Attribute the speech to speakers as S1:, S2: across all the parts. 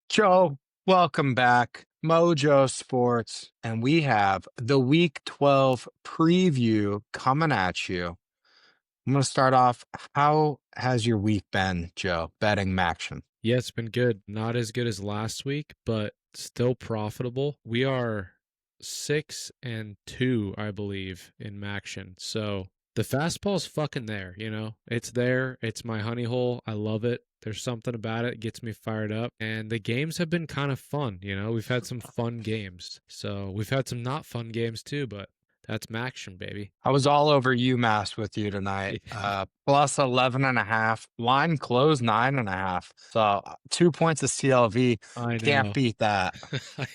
S1: Joe, welcome back. MoJoe Sports, and we have the Week 12 preview coming at you. I'm going to start off. How has your week been, Joe? Betting action.
S2: Yeah, it's been good. Not as good as last week, but still profitable. We are 6-2, I believe, in Maction. So the fastball's fucking there, you know? It's there. It's my honey hole. I love it. There's something about it. It gets me fired up. And the games have been kind of fun, you know? We've had some fun games. So we've had some not fun games too, but that's Maction, baby.
S1: I was all over UMass with you tonight. Plus 11.5. Line closed 9.5. So 2 points of CLV.
S2: I
S1: Can't
S2: know.
S1: beat that.
S2: I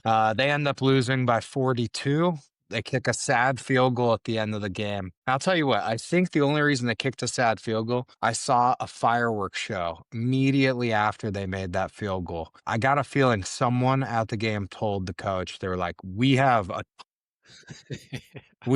S2: know.
S1: They end up losing by 42. They kick a sad field goal at the end of the game. I'll tell you what, I think the only reason they kicked a sad field goal, I saw a fireworks show immediately after they made that field goal. I got a feeling someone at the game told the coach, they were like, we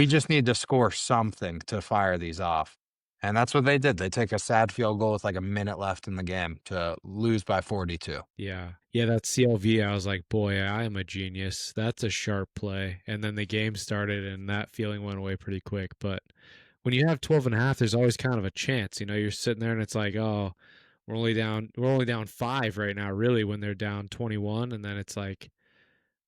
S1: just need to score something to fire these off. And that's what they did. They take a sad field goal with like a minute left in the game to lose by 42.
S2: Yeah. Yeah, that CLV, I was like, boy, I am a genius. That's a sharp play. And then the game started and that feeling went away pretty quick. But when you have 12.5, there's always kind of a chance. You know, you're sitting there and it's like, oh, we're only down 5 right now, really, when they're down 21. And then it's like,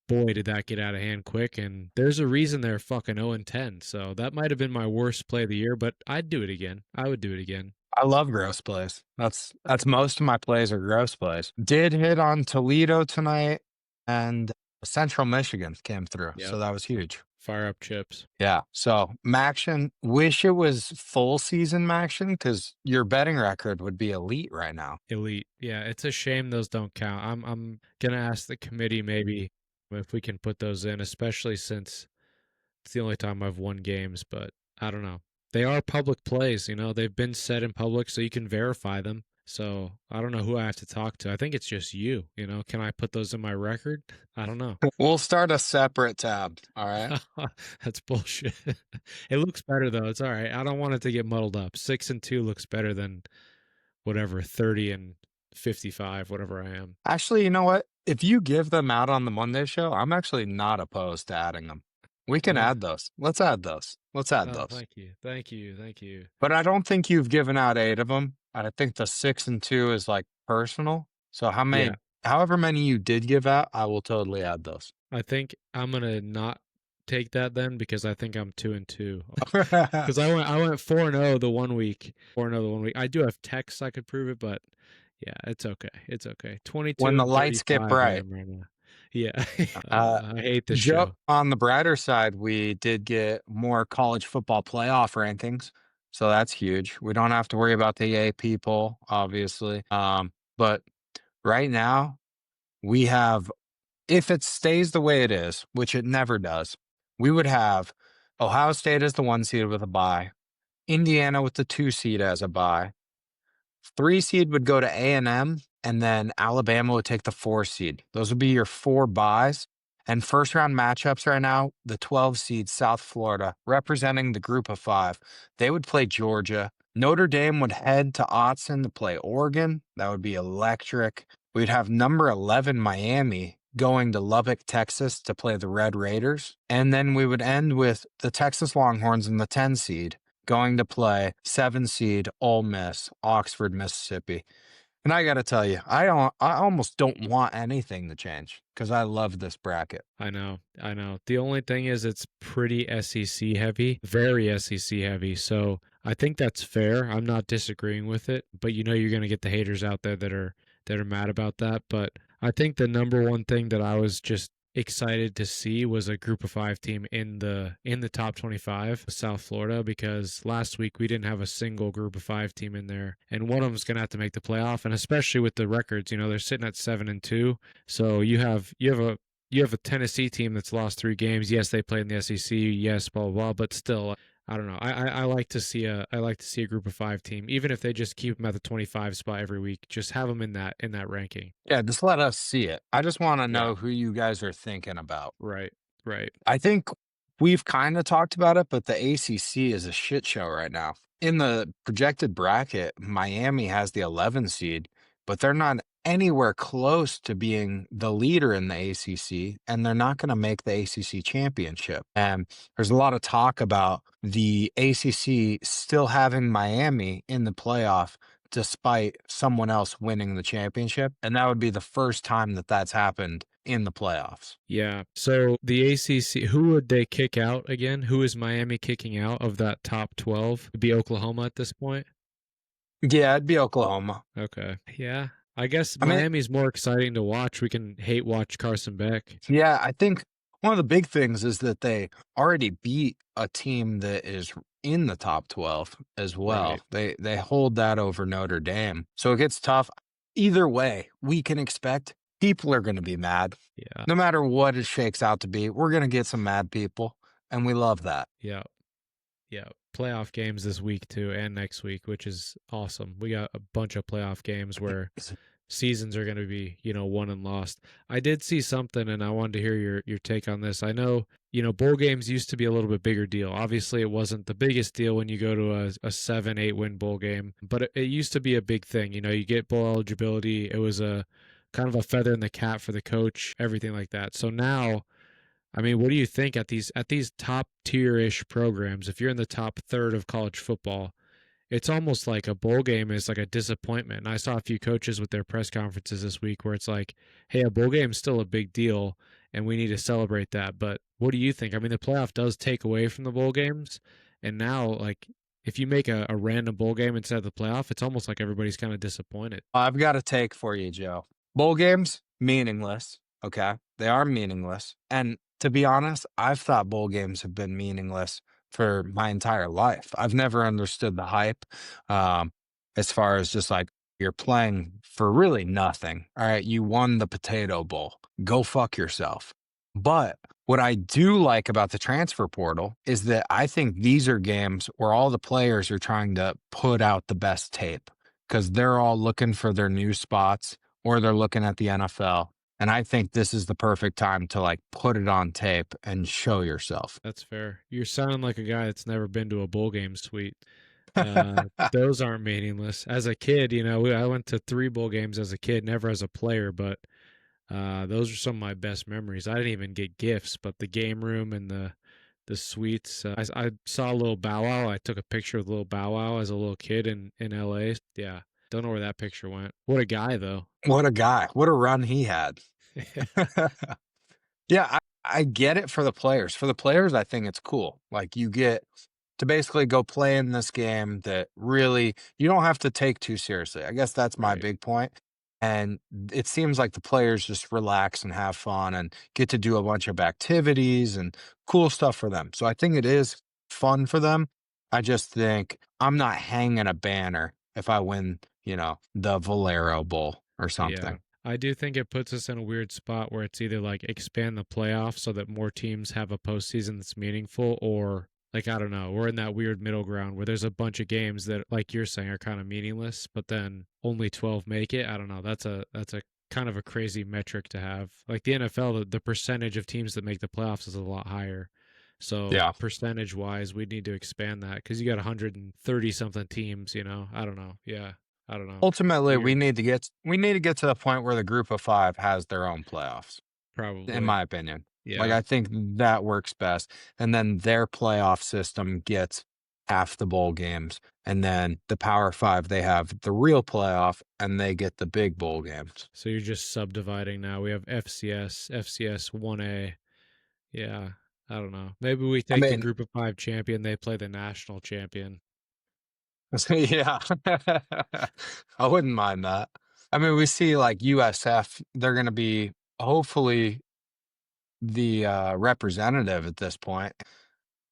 S2: boy, did that get out of hand quick. And there's a reason they're fucking 0-10. So that might have been my worst play of the year, but I'd do it again. I would do it again.
S1: I love gross plays. That's most of my plays are gross plays. Did hit on Toledo tonight, and Central Michigan came through,
S2: Yep.
S1: so that was huge.
S2: Fire up chips.
S1: Yeah. So Maction, wish it was full season Maction because your betting record would be elite right now.
S2: Elite. Yeah, it's a shame those don't count. I'm gonna ask the committee maybe if we can put those in, especially since it's the only time I've won games, but I don't know. They are public plays, you know, they've been said in public so you can verify them. So I don't know who I have to talk to. I think it's just you, you know. Can I put those in my record? I don't know.
S1: We'll start a separate tab. All right.
S2: That's bullshit. It looks better though. It's all right. I don't want it to get muddled up. 6-2 looks better than whatever 30-55, whatever I am.
S1: Actually, you know what? If you give them out on the Monday show, I'm actually not opposed to adding them. We can
S2: Yeah.
S1: add those. Let's add those. Let's add
S2: Oh,
S1: those.
S2: thank you. Thank you. Thank you.
S1: But I don't think you've given out 8 of them. I think the 6 and 2 is like personal. So
S2: Yeah.
S1: however many you did give out, I will totally add those.
S2: I think I'm gonna not take that then because I think I'm 2-2. Because I went 4-0 the 1 week. 4-0 the 1 week. I do have texts I could prove it, but yeah, it's okay. It's okay. 22
S1: When the
S2: and
S1: lights get
S2: 35 I
S1: bright.
S2: am right now. Yeah.
S1: Uh,
S2: I hate this
S1: Joe,
S2: show.
S1: on the brighter side, we did get more college football playoff rankings. So that's huge. We don't have to worry about the AP poll, obviously. But right now, we have, if it stays the way it is, which it never does, we would have Ohio State as the 1 seed with a bye, Indiana with the 2 seed as a bye, 3 seed would go to A&M, and then Alabama would take the 4 seed. Those would be your 4 buys. And first round matchups right now, the 12 seed South Florida, representing the group of 5, they would play Georgia. Notre Dame would head to Autzen to play Oregon. That would be electric. We'd have number 11 Miami going to Lubbock, Texas to play the Red Raiders. And then we would end with the Texas Longhorns in the 10 seed going to play 7 seed Ole Miss, Oxford, Mississippi. And I got to tell you, I almost don't want anything to change because I love this bracket.
S2: I know. I know. The only thing is it's pretty SEC heavy, very SEC heavy. So I think that's fair. I'm not disagreeing with it, but you know you're going to get the haters out there that are mad about that. But I think the number one thing that I was just excited to see was a group of 5 team in the top 25, South Florida, because last week we didn't have a single group of 5 team in there, and one of them's gonna have to make the playoff. And especially with the records, you know, they're sitting at 7-2, so you have a Tennessee team that's lost 3 games. Yes, they play in the SEC. Yes, blah blah blah. But still, I don't know. I like to see a group of 5 team, even if they just keep them at the 25 spot every week. Just have them in that ranking.
S1: Yeah, just let us see it. I just want to
S2: Yeah.
S1: know who you guys are thinking about.
S2: Right. Right.
S1: I think we've kind of talked about it, but the ACC is a shit show right now. In the projected bracket, Miami has the 11 seed, but they're not anywhere close to being the leader in the ACC, and they're not going to make the ACC championship. And there's a lot of talk about the ACC still having Miami in the playoff despite someone else winning the championship. And that would be the first time that that's happened in the playoffs.
S2: Yeah. So the ACC, who would they kick out again? Who is Miami kicking out of that top 12? It'd be Oklahoma at this point.
S1: Yeah, it'd be Oklahoma.
S2: Okay. Yeah. I guess
S1: I mean,
S2: Miami's more exciting to watch. We can hate watch Carson Beck.
S1: yeah, I think one of the big things is that they already beat a team that is in the top 12 as
S2: Right.
S1: well. They hold that over Notre Dame. So it gets tough. Either way, we can expect people are going to be mad.
S2: Yeah.
S1: No matter what it shakes out to be, we're going to get some mad people, and we love that.
S2: Yeah. Yeah. Playoff games this week too and next week, which is awesome. We got a bunch of playoff games where seasons are going to be, won and lost. I did see something and I wanted to hear your take on this. I know, bowl games used to be a little bit bigger deal. Obviously, it wasn't the biggest deal when you go to a 7-8 win bowl game, but it used to be a big thing. You get bowl eligibility. It was a kind of a feather in the cap for the coach, everything like that. So now, I mean, what do you think at these top tier-ish programs? If you're in the top third of college football, it's almost like a bowl game is like a disappointment. And I saw a few coaches with their press conferences this week where it's like, hey, a bowl game is still a big deal and we need to celebrate that. But what do you think? I mean, the playoff does take away from the bowl games. And now, like, if you make a random bowl game instead of the playoff, it's almost like everybody's kind of disappointed.
S1: I've got a take for you, Joe. Bowl games, meaningless. Okay. They are meaningless. And to be honest, I've thought bowl games have been meaningless for my entire life. I've never understood the hype um, as far as just like you're playing for really nothing. All right. You won the Potato Bowl. Go fuck yourself. But what I do like about the transfer portal is that I think these are games where all the players are trying to put out the best tape because they're all looking for their new spots or they're looking at the NFL. And I think this is the perfect time to like put it on tape and show yourself.
S2: That's fair. You're sounding like a guy that's never been to a bowl game suite. Those aren't meaningless. As a kid, I went to 3 bowl games as a kid, never as a player, but those are some of my best memories. I didn't even get gifts, but the game room and the suites. I saw a little Bow Wow. I took a picture with little Bow Wow as a little kid in LA. Yeah, don't know where that picture went. What a guy, though.
S1: What a guy. What a run he had. Yeah, I get it for the players. For the players, I think it's cool. Like you get to basically go play in this game that really you don't have to take too seriously. I guess that's my
S2: Right.
S1: big point. And it seems like the players just relax and have fun and get to do a bunch of activities and cool stuff for them. So I think it is fun for them. I just think I'm not hanging a banner if I win, the Valero Bowl or
S2: Yeah.
S1: something.
S2: I do think it puts us in a weird spot where it's either like expand the playoffs so that more teams have a postseason that's meaningful, or like, I don't know, we're in that weird middle ground where there's a bunch of games that, like you're saying, are kind of meaningless, but then only 12 make it. I don't know. That's a kind of a crazy metric to have. Like the NFL, the percentage of teams that make the playoffs is a lot higher. So
S1: Yeah.
S2: percentage wise, we need to expand that because you got 130 something teams. I don't know. Yeah, I don't know.
S1: Ultimately, we
S2: Weird,
S1: need to get to the point where the group of 5 has their own playoffs, in
S2: probably.
S1: my opinion. Like,
S2: Yeah.
S1: I think that works best, and then their playoff system gets half the bowl games, and then the Power 5, they have the real playoff, and they get the big bowl games.
S2: So you're just subdividing now. We have FCS, FCS 1A. Yeah. I don't know. Maybe we
S1: I
S2: take the
S1: mean,
S2: group of 5 champion, they play the national champion.
S1: yeah. I wouldn't mind that. I mean, we see, like, USF, they're gonna be hopefully the, representative at this point.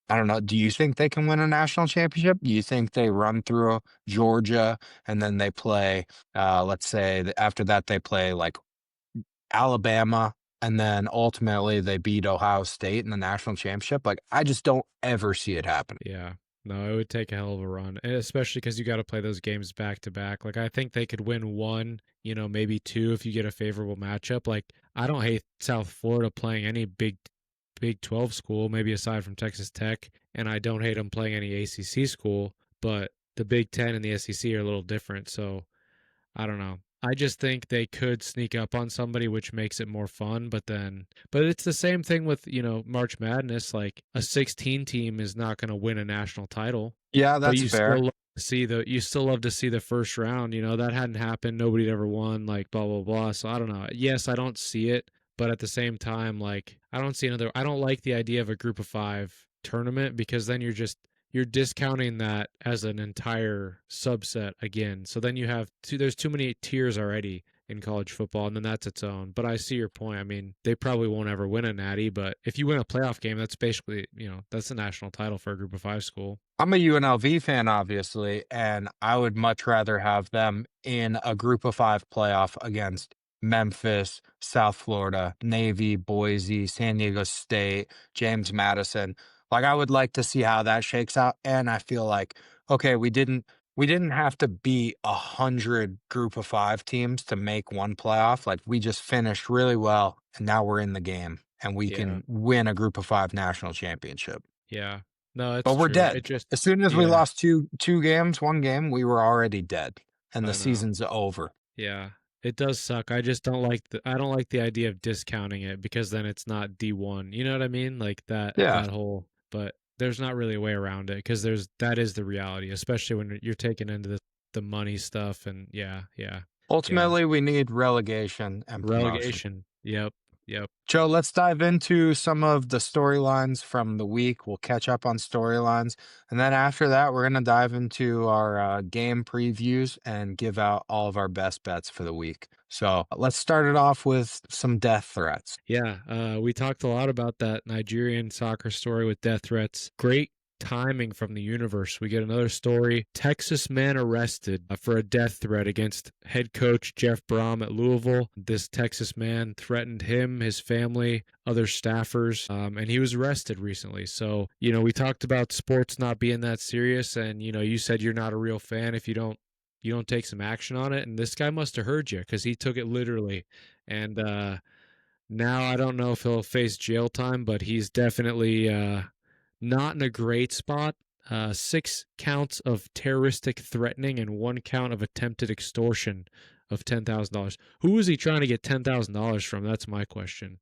S1: I don't know. Do you think they can win a national championship? Do you think they run through Georgia and then they play, let's say after that they play like Alabama and then ultimately they beat Ohio State in the national championship? Like, I just don't ever see it happen.
S2: Yeah. No, it would take a hell of a run, and especially because you got to play those games back to back. Like, I think they could win one, maybe two if you get a favorable matchup. Like, I don't hate South Florida playing any Big 12 school, maybe aside from Texas Tech, and I don't hate them playing any ACC school, but the Big 10 and the SEC are a little different. So I don't know. I just think they could sneak up on somebody, which makes it more fun. But it's the same thing with, March Madness. Like a 16 team is not going to win a national title,
S1: Yeah,
S2: but
S1: that's fair.
S2: you still love to see the first round. That hadn't happened. Nobody had ever won, like blah, blah, blah. So I don't know. Yes, I don't see it. But at the same time, like I don't like the idea of a group of five tournament because then you're discounting that as an entire subset again. So then there's too many tiers already in college football, and then that's its own. But I see your point. I mean, they probably won't ever win a natty, but if you win a playoff game, that's basically, that's a national title for a group of five school.
S1: I'm a UNLV fan, obviously, and I would much rather have them in a group of five playoff against Memphis, South Florida, Navy, Boise, San Diego State, James Madison. Like I would like to see how that shakes out. And I feel like, okay, we didn't have to beat 100 group of five teams to make one playoff. Like we just finished really well, and now we're in the game and we
S2: Yeah.
S1: can win a group of five national championship.
S2: Yeah. No, it's
S1: But we're
S2: true. It
S1: dead.
S2: just
S1: As soon as we
S2: yeah,
S1: lost two games, one game, we were already dead, and the
S2: I know.
S1: season's over.
S2: Yeah. It does suck. I don't like the idea of discounting it because then it's not D1. You know what I mean? Like
S1: Yeah.
S2: that whole but there's not really a way around it because that is the reality, especially when you're taking into the money stuff and yeah, yeah. Yeah.
S1: Ultimately, we need relegation and promotion.
S2: Relegation. Yep. Yep.
S1: Joe, let's dive into some of the storylines from the week. We'll catch up on storylines. And then after that, we're going to dive into our game previews and give out all of our best bets for the week. So let's start it off with some death threats.
S2: Yeah, we talked a lot about that Nigerian soccer story with death threats. Great timing from the universe. We get another story. Texas man arrested for a death threat against head coach Jeff Brom at Louisville. This Texas man threatened him, his family, other staffers, and he was arrested recently. So, we talked about sports not being that serious, and, you said you're not a real fan if you don't take some action on it. And this guy must have heard you because he took it literally. And now I don't know if he'll face jail time, but he's definitely not in a great spot. 6 counts of terroristic threatening and 1 count of attempted extortion of $10,000. Who was he trying to get $10,000 from? That's my question.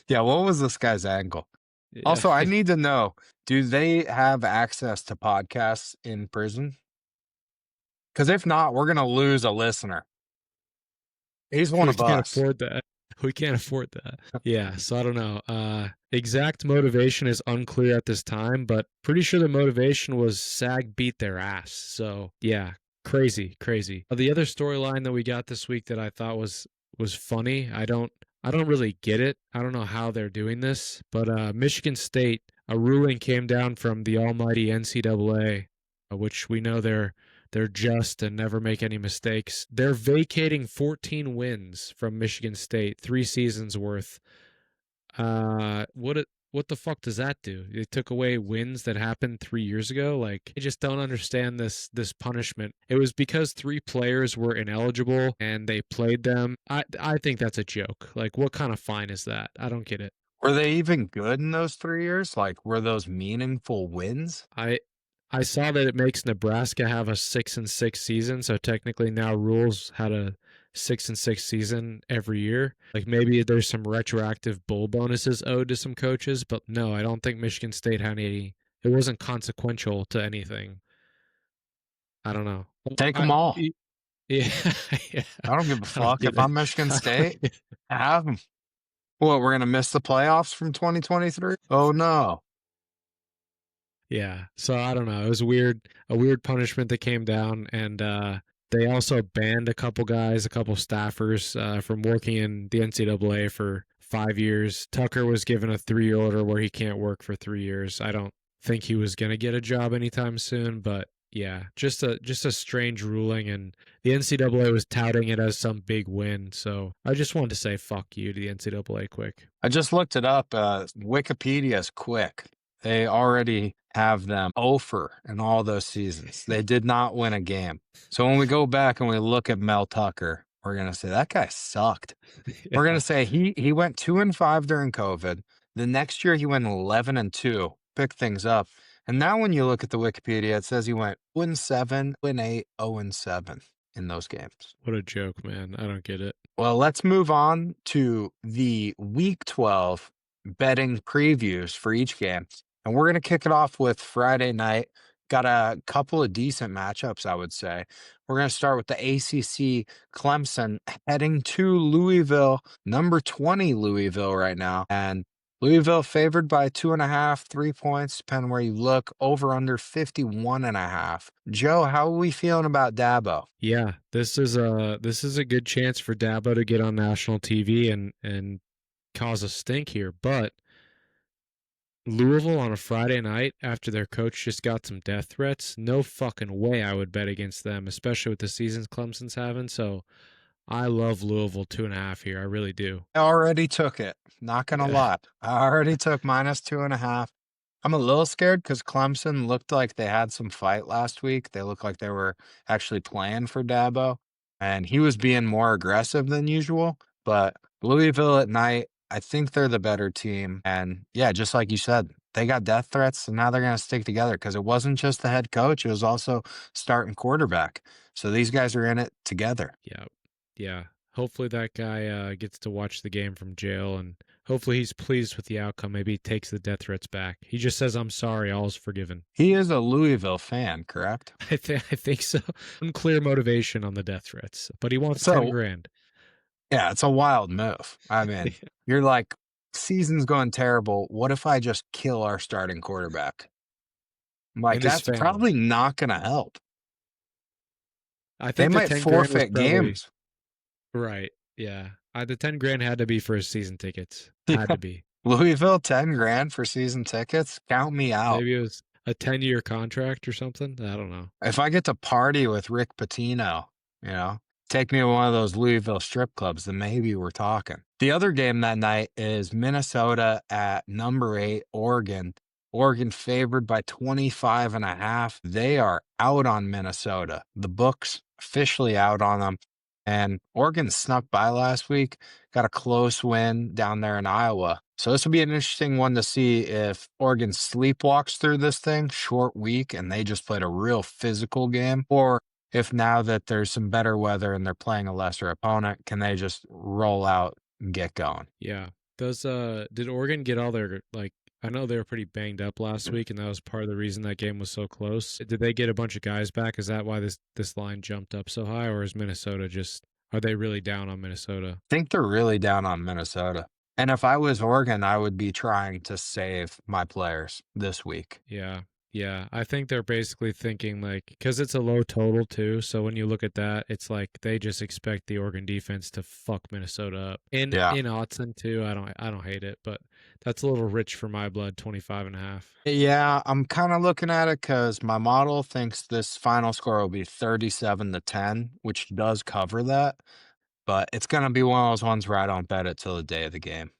S1: Yeah, what was this guy's angle?
S2: Yeah.
S1: Also, I need to know, do they have access to podcasts in prison? Because if not, we're going to lose a listener. He's one
S2: We
S1: of
S2: can't
S1: us.
S2: afford that. We can't afford that. Yeah, so I don't know. Exact motivation is unclear at this time, but pretty sure the motivation was SAG beat their ass. So yeah, crazy, crazy. The other storyline that we got this week that I thought was funny. I don't really get it. I don't know how they're doing this, but Michigan State, a ruling came down from the almighty NCAA, which we know they're just and never make any mistakes. They're vacating 14 wins from Michigan State, 3 seasons worth. What the fuck does that do? They took away wins that happened 3 years ago. Like I just don't understand this punishment. It was because 3 players were ineligible and they played them. I think that's a joke. Like what kind of fine is that? I don't get it.
S1: Were they even good in those 3 years? Like, were those meaningful wins?
S2: I I saw that it makes Nebraska have a 6-6 season, so technically now rules had a 6-6 season every year. Like maybe there's some retroactive bowl bonuses owed to some coaches, but no, I don't think Michigan State had any. It wasn't consequential to anything. I don't know.
S1: Take them
S2: I
S1: all.
S2: yeah, yeah.
S1: I don't give a
S2: I don't
S1: fuck.
S2: get
S1: If
S2: it.
S1: I'm Michigan
S2: I don't
S1: State,
S2: get it.
S1: have them. What, we're going to miss the playoffs from 2023? Oh, no.
S2: Yeah. So I don't know. It was a weird punishment that came down, and they also banned a couple guys, a couple staffers from working in the NCAA for 5 years. Tucker was given a 3-year order where he can't work for 3 years. I don't think he was gonna get a job anytime soon, but yeah, just a strange ruling, and the NCAA was touting it as some big win. So I just wanted to say fuck you to the NCAA quick.
S1: I just looked it up. Wikipedia's quick. They already have them over in all those seasons. They did not win a game. So when we go back and we look at Mel Tucker, we're going to say that guy sucked. We're going
S2: Yeah.
S1: to say he went 2-5 during COVID. The next year he went 11-2, picked things up. And now when you look at the Wikipedia, it says he went 0-7, 0-8, 0-7 in those games.
S2: What a joke, man. I don't get it.
S1: Well, let's move on to the Week 12 betting previews for each game. And we're going to kick it off with Friday night. Got a couple of decent matchups, I would say. We're going to start with the ACC Clemson heading to Louisville, number 20 Louisville right now. And Louisville favored by 2.5, 3 points, depending where you look, over under 51.5. Joe, how are we feeling about Dabo?
S2: Yeah, this is a good chance for Dabo to get on national TV and cause a stink here. But Louisville on a Friday night after their coach just got some death threats, no fucking way I would bet against them, especially with the seasons Clemson's having. So I love Louisville 2.5 here. I really do.
S1: I already took it. Not gonna
S2: Yeah.
S1: lie. I already took -2.5. I'm a little scared because Clemson looked like they had some fight last week. They looked like they were actually playing for Dabo, and he was being more aggressive than usual. But Louisville at night, I think they're the better team. And yeah, just like you said, they got death threats, and now they're gonna stick together because it wasn't just the head coach, it was also starting quarterback. So these guys are in it together.
S2: Yeah. Yeah. Hopefully that guy gets to watch the game from jail, and hopefully he's pleased with the outcome. Maybe he takes the death threats back. He just says, "I'm sorry, all is forgiven."
S1: He is a Louisville fan, correct?
S2: I think so. Unclear motivation on the death threats, but he wants 10
S1: So
S2: grand.
S1: yeah, it's a wild move. I mean, you're like, season's going terrible. What if I just kill our starting quarterback? I'm like,
S2: And his
S1: that's
S2: family.
S1: probably not going to help.
S2: I
S1: They
S2: think the
S1: might
S2: 10 grand was
S1: forfeit
S2: probably
S1: games.
S2: right. Yeah. The 10 grand had to be for his season tickets. Had to be.
S1: Louisville, 10 grand for season tickets. Count me out.
S2: Maybe it was a 10-year contract or something. I don't know.
S1: If I get to party with Rick Pitino, you know, take me to one of those Louisville strip clubs, then maybe we're talking. The other game that night is Minnesota at number 8, Oregon. Oregon favored by 25.5. They are out on Minnesota. The books officially out on them. And Oregon snuck by last week, got a close win down there in Iowa. So this will be an interesting one to see if Oregon sleepwalks through this thing, short week, and they just played a real physical game, or if now that there's some better weather and they're playing a lesser opponent, can they just roll out and get going?
S2: Yeah. Did Oregon get all their like I know they were pretty banged up last week, and that was part of the reason that game was so close. Did they get a bunch of guys back? Is that why this line jumped up so high, or is Minnesota just are they really down on Minnesota?
S1: I think they're really down on Minnesota. And if I was Oregon, I would be trying to save my players this week.
S2: Yeah. Yeah. I think they're basically thinking like because it's a low total too. So when you look at that, it's like they just expect the Oregon defense to fuck Minnesota up. And
S1: Yeah.
S2: in Autzen too. I don't hate it, but that's a little rich for my blood, 25.5.
S1: Yeah, I'm kind of looking at it because my model thinks this final score will be 37-10, which does cover that. But it's going to be one of those ones where I don't bet it till the day of the game,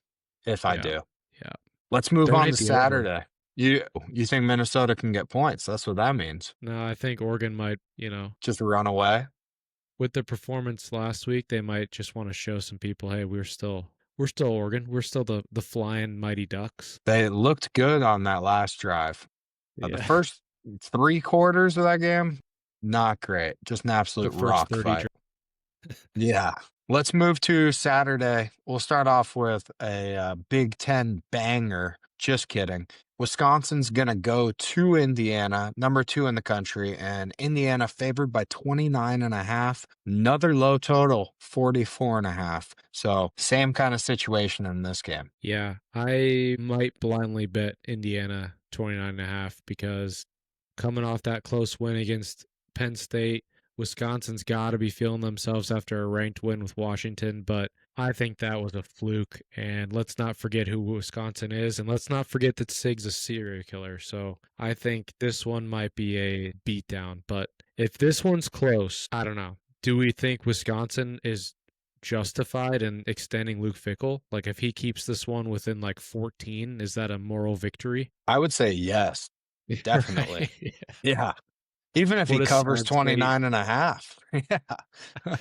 S1: if I
S2: Yeah.
S1: do.
S2: Yeah.
S1: Let's move
S2: Don't
S1: on to
S2: hate the over.
S1: Saturday. You think Minnesota can get points? That's what that means.
S2: No, I think Oregon might,
S1: Just run away.
S2: with the performance last week, they might just want to show some people, hey, we're still Oregon. We're still the flying mighty ducks.
S1: They looked good on that last drive. The
S2: Yeah.
S1: first 3 quarters of that game, not great. Just an
S2: The
S1: absolute
S2: first
S1: rock
S2: 30
S1: fight. Yeah. Let's move to Saturday. We'll start off with a Big Ten banger. Just kidding. Wisconsin's going to go to Indiana, number 2 in the country, and Indiana favored by 29.5. Another low total, 44.5. So same kind of situation in this game.
S2: Yeah, I might blindly bet Indiana 29.5 because coming off that close win against Penn State, Wisconsin's got to be feeling themselves after a ranked win with Washington, but I think that was a fluke. And let's not forget who Wisconsin is, and let's not forget that Sig's a serial killer. So I think this one might be a beatdown. But if this one's close, I don't know. Do we think Wisconsin is justified in extending Luke Fickell? Like if he keeps this one within like 14, is that a moral victory?
S1: I would say yes, definitely.
S2: Right?
S1: Yeah. Even if he
S2: What a
S1: covers
S2: sad state.
S1: 29.5. Yeah.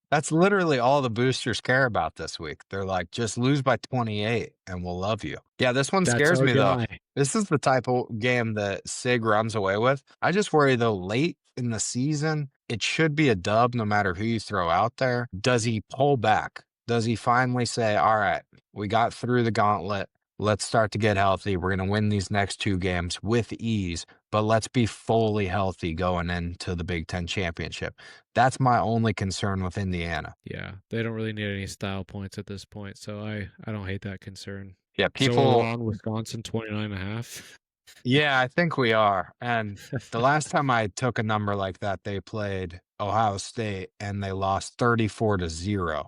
S1: That's literally all the boosters care about this week. They're like, just lose by 28 and we'll love you. Yeah, this one
S2: That's
S1: scares
S2: our
S1: me though.
S2: guy.
S1: This is the type of game that Sig runs away with. I just worry though, late in the season, it should be a dub no matter who you throw out there. Does he pull back? Does he finally say, all right, we got through the gauntlet. Let's start to get healthy. We're going to win these next 2 games with ease, but let's be fully healthy going into the Big Ten championship. That's my only concern with Indiana.
S2: Yeah, they don't really need any style points at this point, so I don't hate that concern.
S1: Yeah,
S2: So we're
S1: people,
S2: on Wisconsin 29.5.
S1: yeah, I think we are. And the last time I took a number like that, they played Ohio State and they lost 34-0.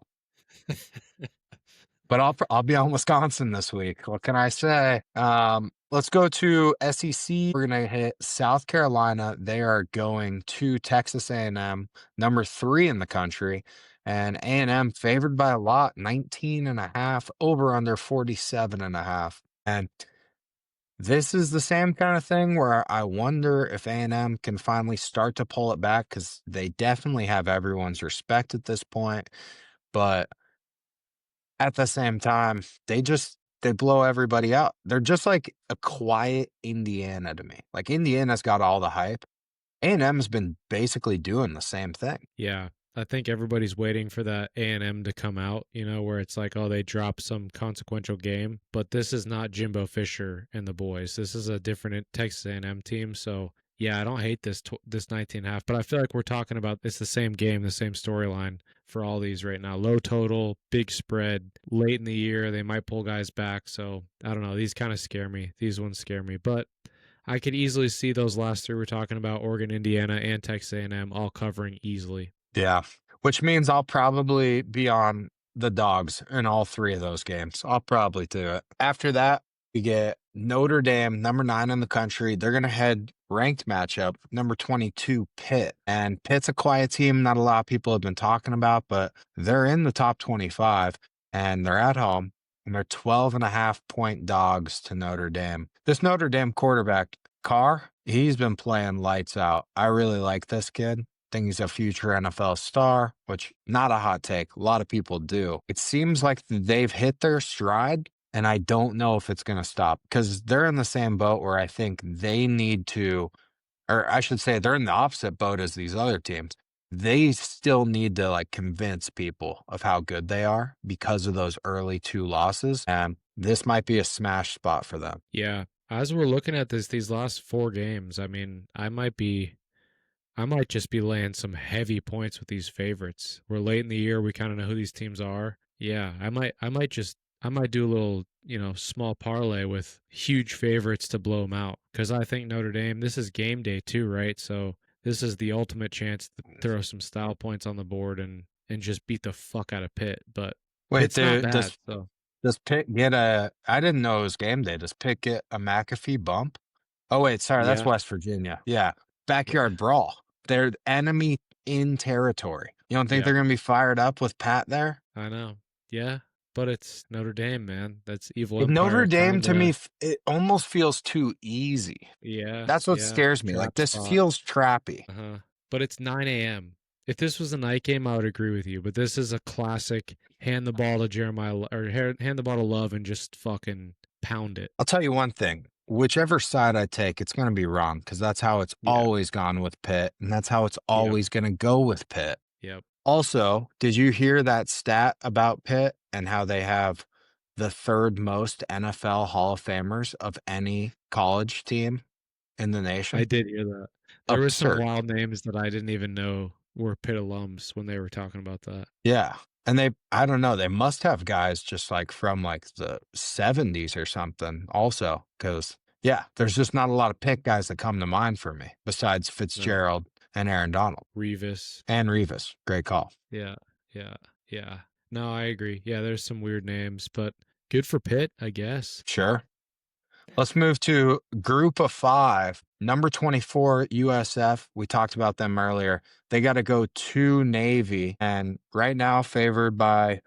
S1: But I'll be on Wisconsin this week. What can I say? Let's go to SEC. We're gonna hit South Carolina. They are going to Texas A&M, number 3 in the country, and A&M favored by a lot, 19.5, over under 47.5. And this is the same kind of thing where I wonder if A&M can finally start to pull it back because they definitely have everyone's respect at this point, but at the same time, they blow everybody out. They're just like a quiet Indiana to me. Like Indiana's got all the hype. A&M's been basically doing the same thing.
S2: Yeah, I think everybody's waiting for that A&M to come out, where it's like, oh, they dropped some consequential game, but this is not Jimbo Fisher and the boys. This is a different Texas A&M team, so yeah, I don't hate this 19.5, but I feel like we're talking about it's the same game, the same storyline for all these right now. Low total, big spread, late in the year, they might pull guys back, so I don't know. These kind of scare me. These ones scare me, but I could easily see those last 3 we're talking about, Oregon, Indiana, and Texas A&M, all covering easily.
S1: Yeah. Which means I'll probably be on the dogs in all 3 of those games. I'll probably do it. After that, we get Notre Dame, number 9 in the country. They're going to head ranked matchup, number 22, Pitt. And Pitt's a quiet team. Not a lot of people have been talking about, but they're in the top 25 and they're at home. And they're 12.5-point dogs to Notre Dame. This Notre Dame quarterback, Carr, he's been playing lights out. I really like this kid. Think he's a future NFL star, which not a hot take. A lot of people do. It seems like they've hit their stride, and I don't know if it's going to stop because they're in the same boat where I think they need to, or I should say they're in the opposite boat as these other teams. They still need to like convince people of how good they are because of those early 2 losses. And this might be a smash spot for them.
S2: Yeah. As we're looking at these last 4 games, I mean, I might just be laying some heavy points with these favorites. We're late in the year, we kind of know who these teams are. Yeah, I might do a little, small parlay with huge favorites to blow them out because I think Notre Dame, this is game day too, right? So this is the ultimate chance to throw some style points on the board and just beat the fuck out of Pitt. But
S1: Wait,
S2: Pitt's not
S1: dude,
S2: bad, so
S1: does Pitt get I didn't know it was game day. Does Pitt get a McAfee bump? Oh, wait, sorry, that's
S2: yeah,
S1: West Virginia. Yeah.
S2: yeah,
S1: Backyard brawl. They're enemy in territory. You don't think
S2: yeah.
S1: they're going to be fired up with Pat there?
S2: I know, yeah. But it's Notre Dame, man. That's evil
S1: Notre
S2: empire
S1: Dame
S2: trying
S1: to me,
S2: to,
S1: it almost feels too easy.
S2: yeah,
S1: That's what
S2: yeah,
S1: scares me. Like
S2: trap
S1: this
S2: spot.
S1: feels trappy.
S2: Uh-huh. But it's 9 a.m. If this was a night game, I would agree with you. But this is a classic hand the ball to Jeremiah or hand the ball to Love and just fucking pound it.
S1: I'll tell you one thing. Whichever side I take, it's going to be wrong because that's how it's
S2: Yeah.
S1: always gone with Pitt, and that's how it's
S2: Yep.
S1: always going to go with Pitt.
S2: Yep.
S1: Also, did you hear that stat about Pitt and how they have the 3rd most NFL Hall of Famers of any college team in the
S2: I
S1: nation?
S2: did hear that. There were some
S1: Absurd.
S2: wild names that I didn't even know were Pitt alums when they were talking about that.
S1: Yeah. And I don't know, they must have guys just like from like the 70s or something also. Cause yeah, there's just not a lot of Pitt guys that come to mind for me besides
S2: No.
S1: Fitzgerald and Aaron Donald.
S2: Revis.
S1: And Revis. Great call.
S2: Yeah. Yeah. Yeah. No, I agree. Yeah, there's some weird names, but good for Pitt, I guess.
S1: Sure. Let's move to Group of 5, number 24, USF. We talked about them earlier. They got to go to Navy, and right now favored by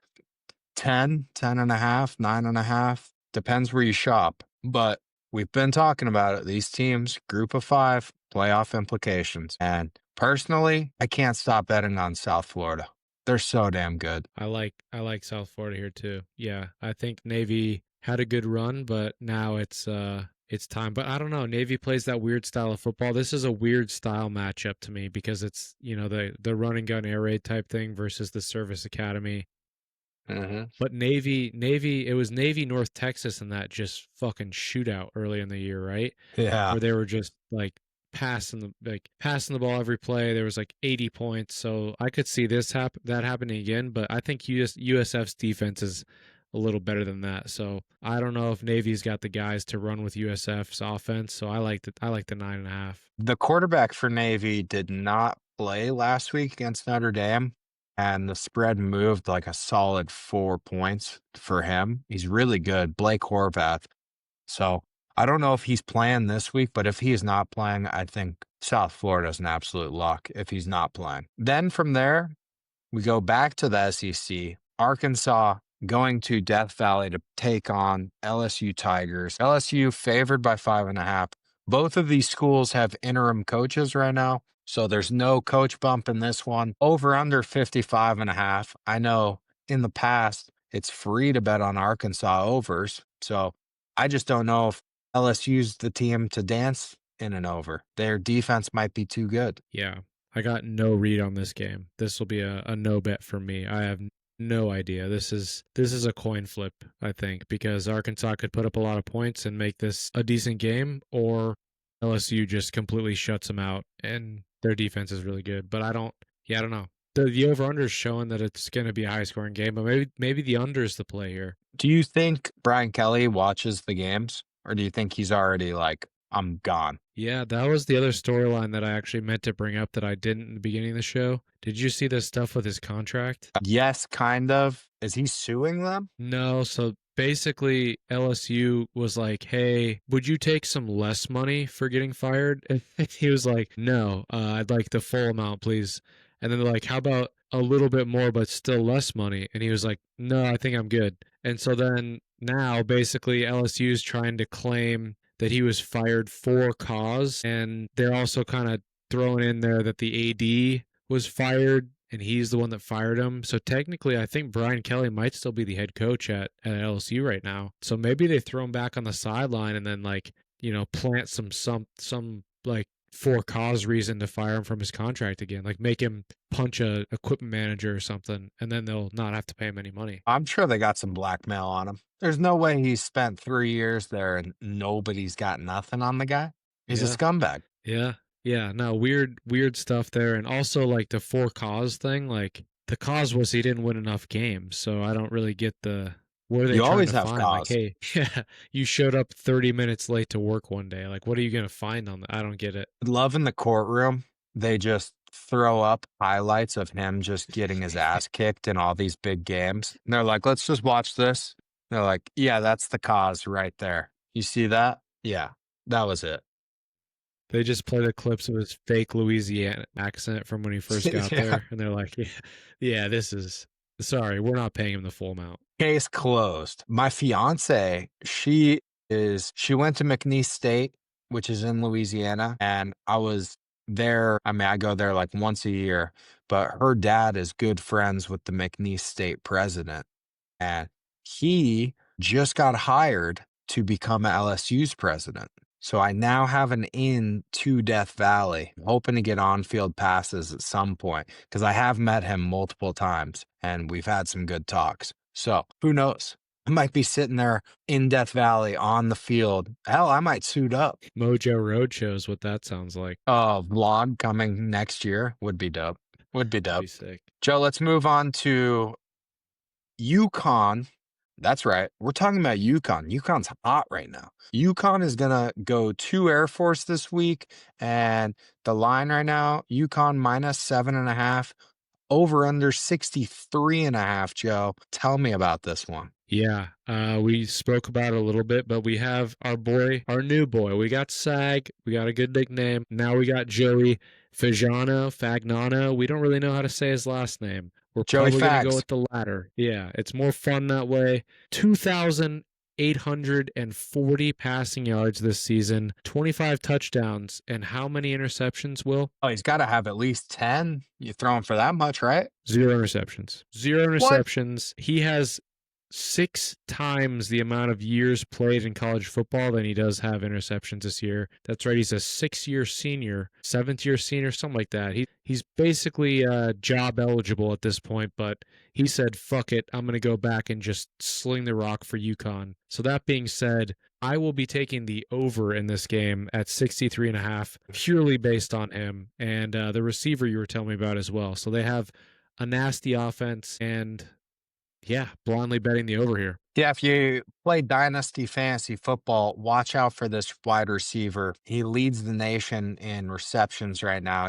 S1: 10, 10.5, 9.5. Depends where you shop. But we've been talking about it. These teams, Group of 5, playoff implications. And personally, I can't stop betting on South Florida. They're so damn good.
S2: I like South Florida here too. Yeah, I think Navy had a good run, but now it's it's time. But I don't know. Navy plays that weird style of football. This is a weird style matchup to me because it's, the run and gun air raid type thing versus the service academy.
S1: Hmm.
S2: But Navy, it was Navy North Texas in that just fucking shootout early in the year, right?
S1: Yeah.
S2: Where they were just like passing the ball every play. There was like 80 points. So I could see that happening again, but I think USF's defense is a little better than that. So I don't know if Navy's got the guys to run with USF's offense. So I like the 9.5.
S1: The quarterback for Navy did not play last week against Notre Dame, and the spread moved like a solid 4 points for him. He's really good, Blake Horvath. So I don't know if he's playing this week, but if he is not playing, I think South Florida is an absolute lock if he's not playing. Then from there, we go back to the SEC. Arkansas going to Death Valley to take on LSU Tigers. LSU favored by 5.5. Both of these schools have interim coaches right now, so there's no coach bump in this one. Over under 55.5. I know in the past it's free to bet on Arkansas overs, so I just don't know if LSU's the team to dance in an over. Their defense might be too good.
S2: Yeah. I got no read on this game. This will be a no bet for me. I have no idea. This is a coin flip, I think, because Arkansas could put up a lot of points and make this a decent game, or LSU just completely shuts them out and their defense is really good. But I don't know. The over under is showing that it's going to be a high scoring game, but maybe the under is the play here.
S1: Do you think Brian Kelly watches the games, or do you think he's already like, I'm gone?
S2: Yeah, that was the other storyline that I actually meant to bring up that I didn't in the beginning of the show. Did you see the stuff with his contract?
S1: Yes, kind of. Is he suing them?
S2: No, so basically LSU was like, "Hey, would you take some less money for getting fired?" And he was like, "No, I'd like the full amount, please." And then they're like, "How about a little bit more but still less money?" And he was like, "No, I think I'm good." And so then now basically LSU is trying to claim that he was fired for cause, and they're also kind of throwing in there that the AD was fired and he's the one that fired him. So technically, I think Brian Kelly might still be the head coach at LSU right now. So maybe they throw him back on the sideline and then plant some like for cause reason to fire him from his contract again, like make him punch a equipment manager or something, and then they'll not have to pay him any money.
S1: I'm sure they got some blackmail on him. There's no way he spent 3 years there and nobody's got nothing on the guy. He's a
S2: Yeah.
S1: scumbag.
S2: Yeah. Yeah. No, weird stuff there. And also like the for cause thing, like the cause was he didn't win enough games. So I don't really get what are they
S1: You
S2: trying
S1: always
S2: to
S1: have
S2: find? Like,
S1: cause.
S2: hey, yeah, you showed up 30 minutes late to work one day. Like, what are you gonna find on that? I don't get it.
S1: Love in the courtroom, they just throw up highlights of him just getting his ass kicked in all these big games. And they're like, let's just watch this. They're like, yeah, that's the cause right there. You see that? Yeah, that was it.
S2: They just play the clips of his fake Louisiana accent from when he first got
S1: Yeah.
S2: there, and they're like, yeah, this is sorry, we're not paying him the full amount.
S1: Case closed. My fiance, she went to McNeese State, which is in Louisiana, and I was there. I mean, I go there like once a year, but her dad is good friends with the McNeese State president, and he just got hired to become LSU's president. So I now have an in to Death Valley. I'm hoping to get on-field passes at some point because I have met him multiple times and we've had some good talks. So who knows? I might be sitting there in Death Valley on the field. Hell, I might suit up.
S2: Mojo Roadshow is what that sounds like.
S1: Vlog coming next year would be dope. Would be
S2: That'd
S1: dope.
S2: be sick.
S1: Joe, let's move on to UConn. That's right. We're talking about UConn. UConn's hot right now. UConn is going to go to Air Force this week. And the line right now, UConn minus 7.5, over under 63.5. Joe, tell me about this one.
S2: Yeah, we spoke about it a little bit, but we have our new boy. We got Sag. We got a good nickname. Now we got Joey Fagnano. We don't really know how to say his last name. We're
S1: Joey
S2: probably going to go
S1: Fags.
S2: with the latter. Yeah, it's more fun that way. 2,840 passing yards this season, 25 touchdowns, and how many interceptions, Will?
S1: Oh, he's got to have at least 10. You throw him for that much, right?
S2: Zero interceptions. Zero
S1: What?
S2: interceptions. He has 6 times the amount of years played in college football than he does have interceptions this year. That's right. He's a 6-year senior, 7th-year senior, something like that. He's basically job eligible at this point, but he said, "Fuck it, I'm going to go back and just sling the rock for UConn." So that being said, I will be taking the over in this game at 63.5, purely based on him and the receiver you were telling me about as well. So they have a nasty offense, and yeah, blindly betting the over here.
S1: Yeah, if you play Dynasty Fantasy Football, watch out for this wide receiver. He leads the nation in receptions right now.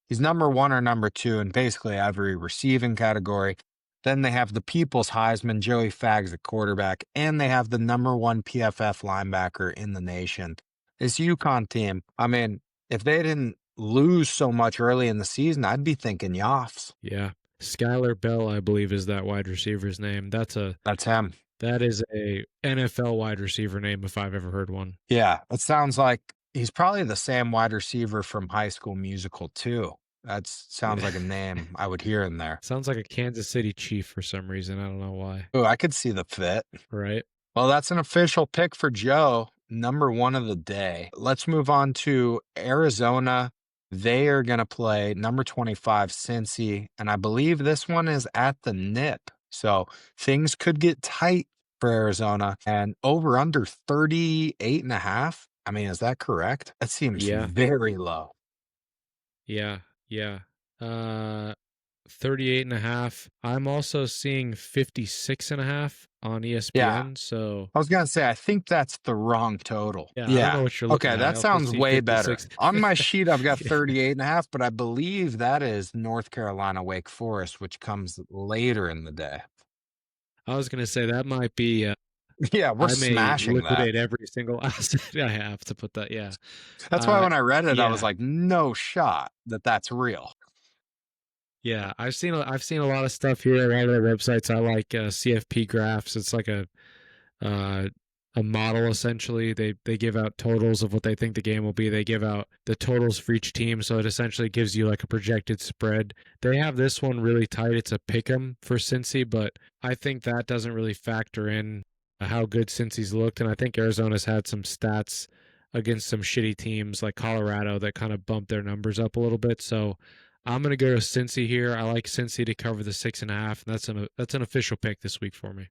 S1: He's number one or number two in basically every receiving category. Then they have the People's Heisman, Joey Fags at quarterback, and they have the number one PFF linebacker in the nation. This UConn team, I mean, if they didn't lose so much early in the season, I'd be thinking Yoffs.
S2: Yeah. Skylar Bell, I believe, is that wide receiver's name.
S1: That's him.
S2: That is a NFL wide receiver name if I've ever heard one.
S1: Yeah, it sounds like he's probably the same wide receiver from High School Musical too. That sounds
S2: Yeah.
S1: like a name I would hear in there.
S2: Sounds like a Kansas City Chief for some reason. I don't know why.
S1: Oh, I could see the fit.
S2: Right?
S1: Well, that's an official pick for Joe, number one of the day. Let's move on to Arizona. They are going to play number 25, Cincy, and I believe this one is at the nip. So things could get tight for Arizona and over under 38 and a half. I mean, is that correct? That seems
S2: Yeah.
S1: very low.
S2: Yeah. Yeah. 38.5. I'm also seeing 56.5 on
S1: Yeah.
S2: ESPN. So
S1: I was going to say, I think that's the wrong total.
S2: yeah, I don't know
S1: Yeah.
S2: what you're looking
S1: Okay.
S2: at. I
S1: That
S2: also
S1: sounds
S2: see
S1: way better.
S2: 56.
S1: On my sheet, I've got
S2: Yeah.
S1: 38 and a half, but I believe that is North Carolina Wake Forest, which comes later in the day.
S2: I was gonna say that might be.
S1: Yeah. We're
S2: I may
S1: smashing that.
S2: liquidate every single asset I have to put that. Yeah.
S1: That's why when I read it, I was
S2: Yeah.
S1: like, no shot that that's real.
S2: Yeah. I've seen a lot of stuff here. A lot of their websites. I like CFP graphs. It's like uh, a model essentially. They give out totals of what they think the game will be. They give out the totals for each team, so it essentially gives you like a projected spread. They have this one really tight. It's a pick'em for Cincy, but I think that doesn't really factor in how good Cincy's looked, and I think Arizona's had some stats against some shitty teams like Colorado that kind of bumped their numbers up a little bit. So I'm gonna go to Cincy here. I like Cincy to cover the 6.5, and that's an official pick this week for me.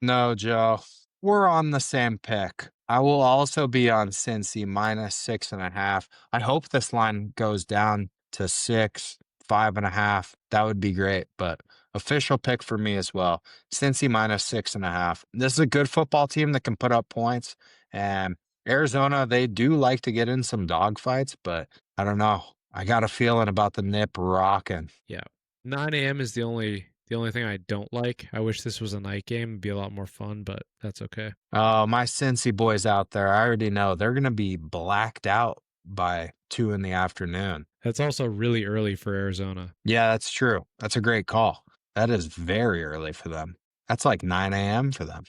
S1: No, Joe. We're on the same pick. I will also be on Cincy minus 6.5. I hope this line goes down to 6, 5.5. That would be great. But official pick for me as well. Cincy minus 6.5. This is a good football team that can put up points. And Arizona, they do like to get in some dogfights, but I don't know. I got a feeling about the nip rocking.
S2: Yeah. 9 a.m. is the only thing I don't like. I wish this was a night game. It'd be a lot more fun, but that's okay.
S1: Oh, my Cincy boys out there, I already know they're going to be blacked out by 2 in the afternoon.
S2: That's also really early for Arizona.
S1: Yeah, that's true. That's a great call. That is very early for them. That's like 9 a.m. for them.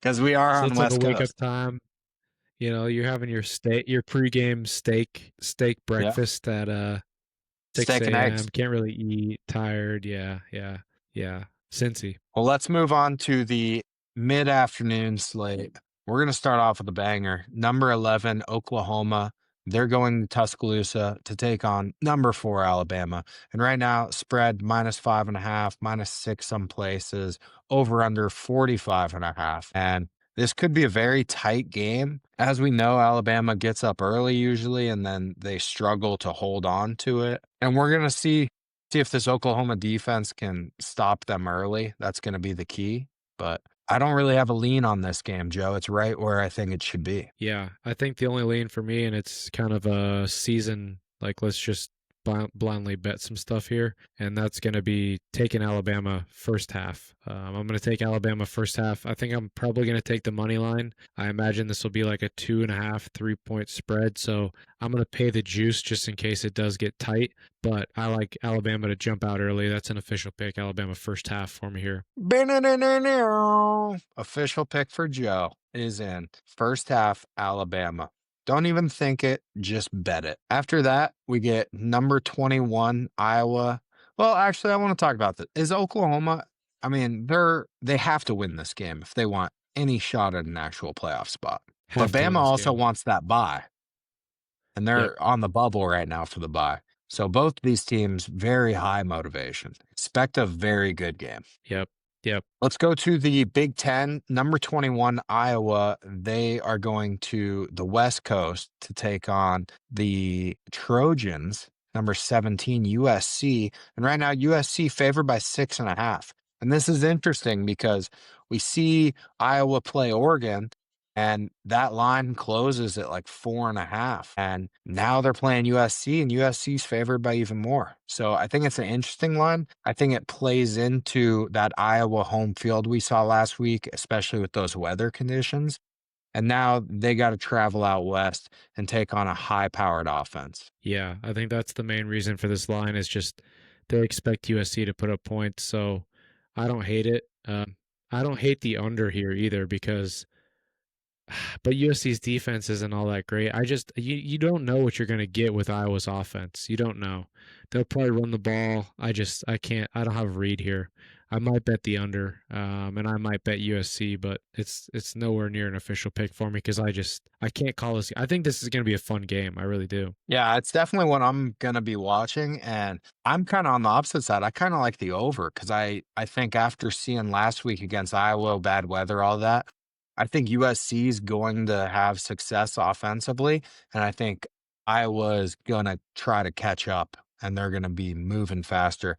S1: Because we are
S2: So
S1: on
S2: it's like a
S1: West
S2: wake up
S1: Coast.
S2: time. You know, you're having your pregame steak
S1: Yeah.
S2: breakfast at 6
S1: Steak and
S2: a.m.
S1: eggs.
S2: Can't really eat, tired. Yeah. Cincy.
S1: Well, let's move on to the mid-afternoon slate. We're going to start off with a banger. Number 11, Oklahoma. They're going to Tuscaloosa to take on number 4, Alabama. And right now, spread minus 5.5, minus 6 some places, over under 45.5. And this could be a very tight game. As we know, Alabama gets up early usually, and then they struggle to hold on to it. And we're going to see if this Oklahoma defense can stop them early. That's going to be the key. But I don't really have a lean on this game, Joe. It's right where I think it should be.
S2: Yeah, I think the only lane for me, and it's kind of a season, like let's just blindly bet some stuff here, and that's going to be taking Alabama first half. I'm going to take Alabama first half. I think I'm probably going to take the money line. I imagine this will be like a 2.5, 3-point spread, so I'm going to pay the juice just in case it does get tight, but I like Alabama to jump out early. That's an official pick, Alabama first half for me here.
S1: Official pick for Joe is in first half, Alabama. Don't even think it, just bet it. After that, we get number 21, Iowa. Well, actually, I want to talk about this. Is Oklahoma? I mean, they have to win this game if they want any shot at an actual playoff spot. But
S2: Have to win
S1: Bama
S2: this
S1: also
S2: game.
S1: wants that bye, and
S2: Yep.
S1: they're on the bubble right now for the bye. So both these teams very high motivation. Expect a very good game.
S2: Yep. Yep.
S1: Let's go to the Big Ten. Number 21, Iowa. They are going to the West Coast to take on the Trojans, number 17, USC. And right now, USC favored by 6.5. And this is interesting because we see Iowa play Oregon, and that line closes at like 4.5. And now they're playing USC, and USC's favored by even more. So I think it's an interesting line. I think it plays into that Iowa home field we saw last week, especially with those weather conditions. And now they got to travel out west and take on a high powered offense.
S2: Yeah, I think that's the main reason for this line is just they expect USC to put up points. So I don't hate it. I don't hate the under here either because but USC's defense isn't all that great. You don't know what you're going to get with Iowa's offense. You don't know. They'll probably run the ball. I can't. I don't have a read here. I might bet the under, and I might bet USC, but it's nowhere near an official pick for me because I can't call this. I think this is going to be a fun game. I really do.
S1: Yeah, it's definitely what I'm gonna be watching, and I'm kind of on the opposite side. I kind of like the over because I think after seeing last week against Iowa, bad weather, all that, I think USC is going to have success offensively, and I think Iowa is gonna try to catch up, and they're gonna be moving faster.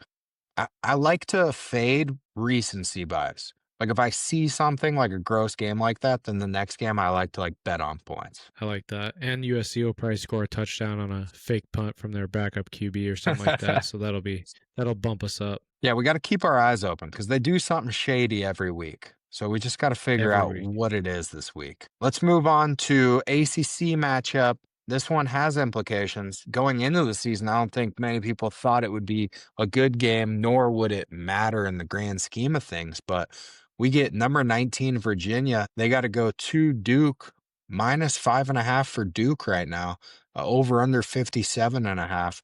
S1: I like to fade recency bias. Like if I see something like a gross game like that, then the next game I like to like bet on points.
S2: I like that. And USC will probably score a touchdown on a fake punt from their backup QB or something like that. So that'll bump us up
S1: Yeah, we got to keep our eyes open because they do something shady every week. So we just got to figure
S2: every
S1: out
S2: week.
S1: what it is this week. Let's move on to ACC matchup. This one has implications. Going into the season, I don't think many people thought it would be a good game, nor would it matter in the grand scheme of things. But we get number 19, Virginia. They got to go to Duke, minus 5.5 for Duke right now, over under 57.5.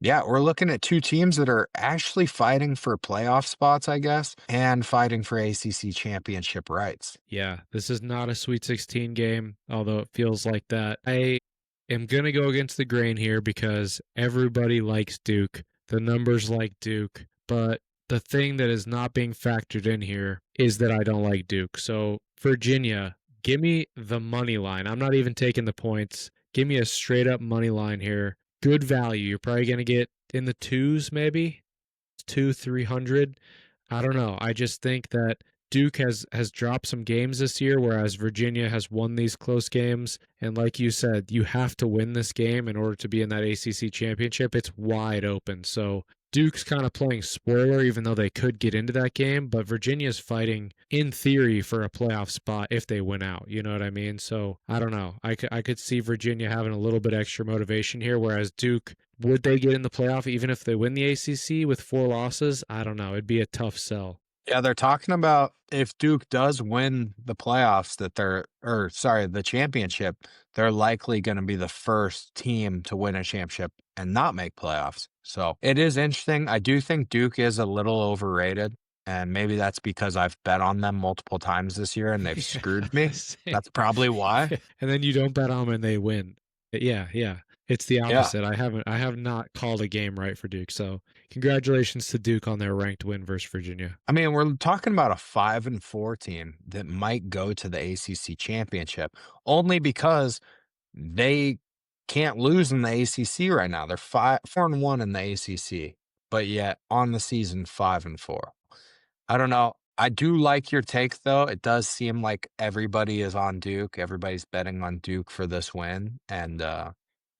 S1: Yeah, we're looking at two teams that are actually fighting for playoff spots, I guess, and fighting for ACC championship rights.
S2: Yeah, this is not a Sweet 16 game, although it feels like that. I am going to go against the grain here because everybody likes Duke. The numbers like Duke, but the thing that is not being factored in here is that I don't like Duke. So, Virginia, give me the money line. I'm not even taking the points. Give me a straight up money line here. Good value. You're probably going to get in the twos, maybe 300. I don't know. I just think that Duke has dropped some games this year, whereas Virginia has won these close games. And like you said, you have to win this game in order to be in that ACC championship. It's wide open. So Duke's kind of playing spoiler, even though they could get into that game. But Virginia's fighting, in theory, for a playoff spot if they win out. You know what I mean? So I don't know. I could see Virginia having a little bit extra motivation here, whereas Duke, would they get in the playoff even if they win the ACC with 4 losses? I don't know. It'd be a tough sell.
S1: Yeah, they're talking about if Duke does win the playoffs that the championship, they're likely going to be the first team to win a championship and not make playoffs. So it is interesting. I do think Duke is a little overrated, and maybe that's because I've bet on them multiple times this year and they've screwed me. That's probably why.
S2: And then you don't bet on them and they win. Yeah, yeah. It's the
S1: Yeah.
S2: opposite. I have not called a game right for Duke. So congratulations to Duke on their ranked win versus Virginia.
S1: I mean, we're talking about a 5-4 team that might go to the ACC championship only because they can't lose in the ACC right now. They're 4-1 in the ACC, but yet on the season 5-4. I don't know. I do like your take though. It does seem like everybody is on Duke. Everybody's betting on Duke for this win, and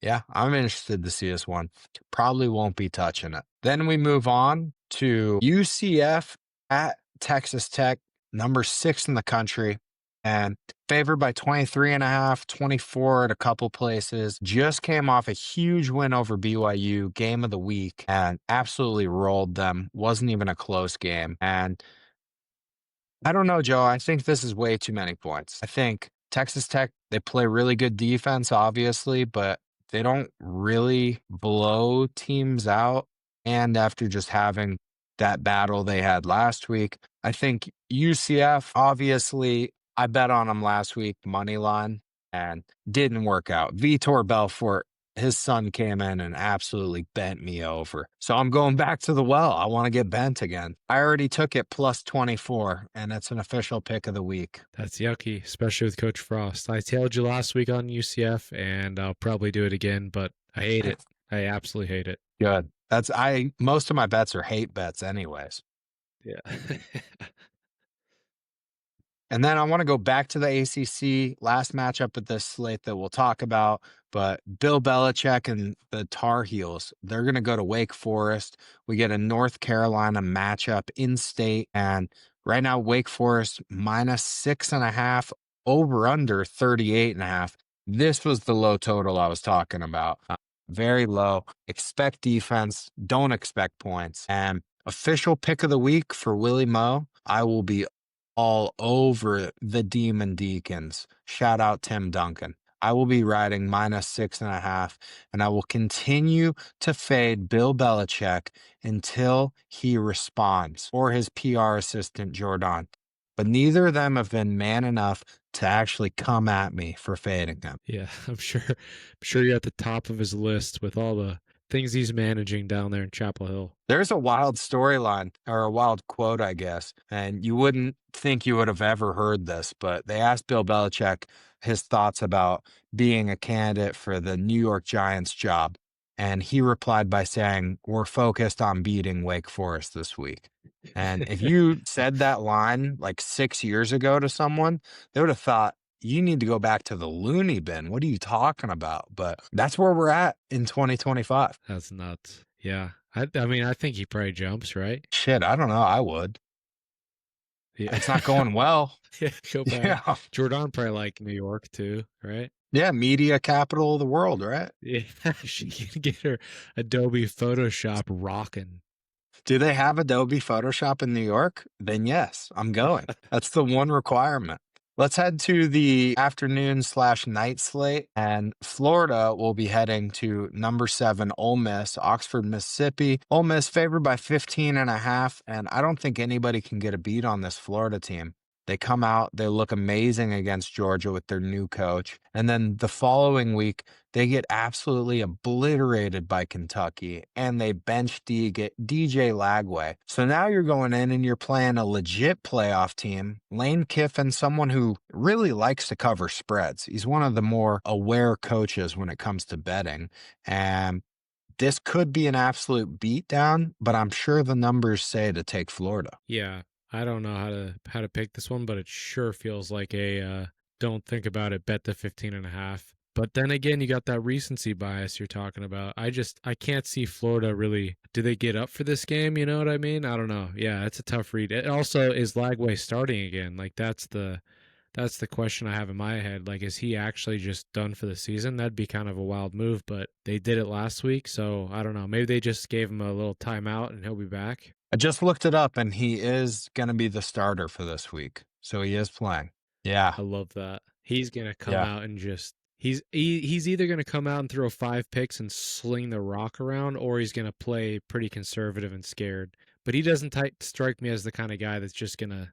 S1: yeah, I'm interested to see this one. Probably won't be touching it. Then we move on to UCF at Texas Tech, number 6 in the country, and favored by 23.5, 24 at a couple places. Just came off a huge win over BYU, game of the week, and absolutely rolled them. Wasn't even a close game. And I don't know, Joe. I think this is way too many points. I think Texas Tech, they play really good defense, obviously, but they don't really blow teams out. And after just having that battle they had last week, I think UCF, obviously, I bet on them last week, money line, and didn't work out. Vitor Belfort, his son came in and absolutely bent me over. So I'm going back to the well. I want to get bent again. I already took it plus 24, and it's an official pick of the week.
S2: That's yucky, especially with Coach Frost. I tailed you last week on UCF, and I'll probably do it again, but I hate it. I absolutely hate it.
S1: Good. Most of my bets are hate bets anyways.
S2: Yeah.
S1: And then I want to go back to the ACC, last matchup of this slate that we'll talk about. But Bill Belichick and the Tar Heels, they're going to go to Wake Forest. We get a North Carolina matchup in state. And right now, Wake Forest minus 6.5, over under 38.5. This was the low total I was talking about. Very low. Expect defense, don't expect points. And official pick of the week for Willie Moe, I will be all over the Demon Deacons. Shout out Tim Duncan. I will be riding minus 6.5, and I will continue to fade Bill Belichick until he responds, or his PR assistant, Jordan. But neither of them have been man enough to actually come at me for fading him.
S2: Yeah, I'm sure you're at the top of his list with all the things he's managing down there in Chapel Hill.
S1: There's a wild storyline, or a wild quote, I guess, and you wouldn't think you would have ever heard this, but they asked Bill Belichick his thoughts about being a candidate for the New York Giants job. And he replied by saying, "We're focused on beating Wake Forest this week." And if you said that line like 6 years ago to someone, they would have thought, you need to go back to the loony bin. What are you talking about? But that's where we're at in 2025.
S2: That's nuts. Yeah. I mean, I think he probably jumps, right?
S1: Shit, I don't know. I would.
S2: Yeah.
S1: It's not going well.
S2: Yeah, go back.
S1: Yeah.
S2: Jordan probably like New York too, right?
S1: Yeah. Media capital of the world, right?
S2: Yeah, she can get her Adobe Photoshop rocking.
S1: Do they have Adobe Photoshop in New York? Then yes, I'm going. That's the one requirement. Let's head to the afternoon/night slate, and Florida will be heading to number 7, Ole Miss, Oxford, Mississippi. Ole Miss favored by 15.5, and I don't think anybody can get a beat on this Florida team. They come out, they look amazing against Georgia with their new coach. And then the following week, they get absolutely obliterated by Kentucky, and they bench DJ Lagway. So now you're going in and you're playing a legit playoff team. Lane Kiffin, someone who really likes to cover spreads. He's one of the more aware coaches when it comes to betting. And this could be an absolute beatdown, but I'm sure the numbers say to take Florida.
S2: Yeah. I don't know how to pick this one, but it sure feels like a don't think about it, bet the 15.5. But then again, you got that recency bias you're talking about. I can't see Florida really. Do they get up for this game? You know what I mean? I don't know. Yeah, it's a tough read. It also, is Lagway starting again? Like that's the question I have in my head. Like, is he actually just done for the season? That'd be kind of a wild move, but they did it last week, so I don't know. Maybe they just gave him a little timeout and he'll be back.
S1: I just looked it up, and he is going to be the starter for this week. So he is playing. Yeah.
S2: I love that. He's gonna come
S1: Yeah.
S2: out and just he's either gonna come out and throw 5 picks and sling the rock around, or he's gonna play pretty conservative and scared. But he doesn't strike me as the kind of guy that's just gonna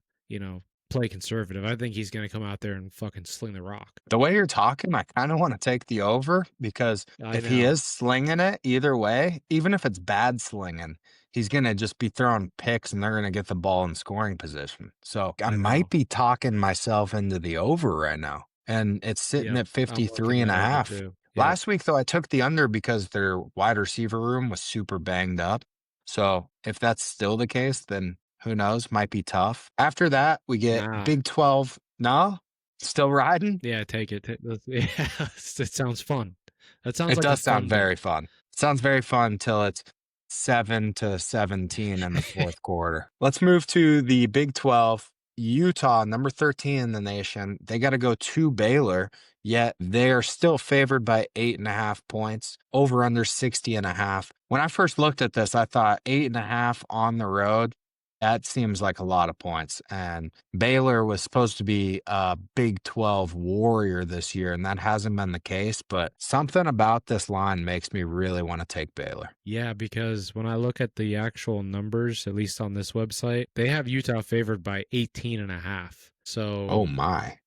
S2: play conservative. I think he's gonna come out there and fucking sling the rock.
S1: The way you're talking, I kind of want to take the over, because
S2: I
S1: if he
S2: know.
S1: is slinging it either way, even if it's bad slinging, he's going to just be throwing picks and they're going to get the ball in scoring position. So I
S2: know.
S1: might be talking myself into the over right now. And it's sitting
S2: Yep,
S1: at
S2: I'm
S1: 53
S2: looking
S1: and a
S2: that over
S1: half.
S2: too. Yep.
S1: Last week, though, I took the under because their wide receiver room was super banged up. So if that's still the case, then who knows? Might be tough. After that, we get
S2: Nah.
S1: Big 12. No? Still riding?
S2: Yeah, take it. Yeah, it sounds fun. That sounds
S1: It
S2: like
S1: does
S2: a
S1: sound
S2: fun
S1: very
S2: bet.
S1: fun. It sounds very fun until it's 7-17 in the fourth quarter. Let's move to the Big 12. Utah, number 13 in the nation. They got to go to Baylor, yet they're still favored by 8.5 points, over under 60.5. When I first looked at this, I thought 8.5 on the road. That seems like a lot of points. And Baylor was supposed to be a Big 12 warrior this year, and that hasn't been the case. But something about this line makes me really want to take Baylor.
S2: Yeah, because when I look at the actual numbers, at least on this website, they have Utah favored by 18 and a half.
S1: Oh
S2: So
S1: my.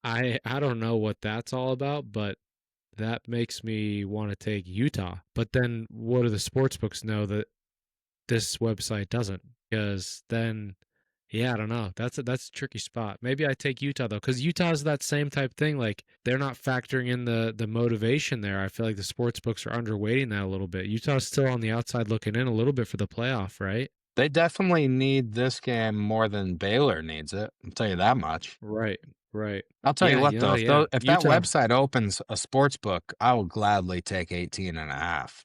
S2: I don't know what that's all about, but that makes me want to take Utah. But then what do the sports books know that this website doesn't? Because then yeah, I don't know. That's a tricky spot. Maybe I take Utah though, because Utah's that same type thing. Like they're not factoring in the motivation there. I feel like the sports books are underweighting that a little bit. Utah's still on the outside looking in a little bit for the playoff, right?
S1: They definitely need this game more than Baylor needs it. I'll tell you that much.
S2: Right, right.
S1: I'll tell you
S2: Yeah,
S1: what though,
S2: yeah.
S1: if that
S2: Utah.
S1: website opens a sports book, I will gladly take 18 and a half.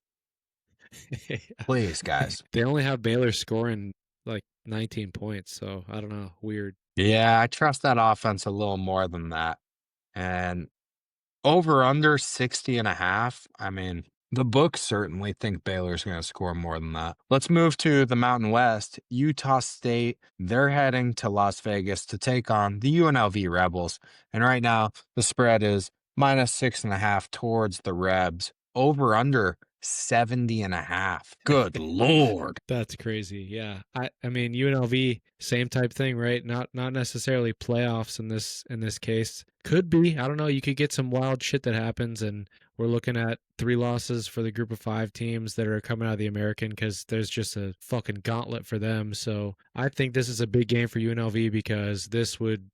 S1: Please, guys.
S2: They only have Baylor scoring like 19 points, so I don't know. Weird.
S1: Yeah, I trust that offense a little more than that. And over under 60 and a half. I mean, the books certainly think Baylor's going to score more than that. Let's move to the Mountain West. Utah State, they're heading to Las Vegas to take on the UNLV Rebels. And right now, the spread is -6.5 towards the Rebs. Over under 70 and a half. Good Lord.
S2: That's crazy. Yeah. I mean UNLV same type thing, right? Not necessarily playoffs in this case. Could be. I don't know. You could get some wild shit that happens and we're looking at 3 losses for the group of 5 teams that are coming out of the American cuz there's just a fucking gauntlet for them. So, I think this is a big game for UNLV because this would,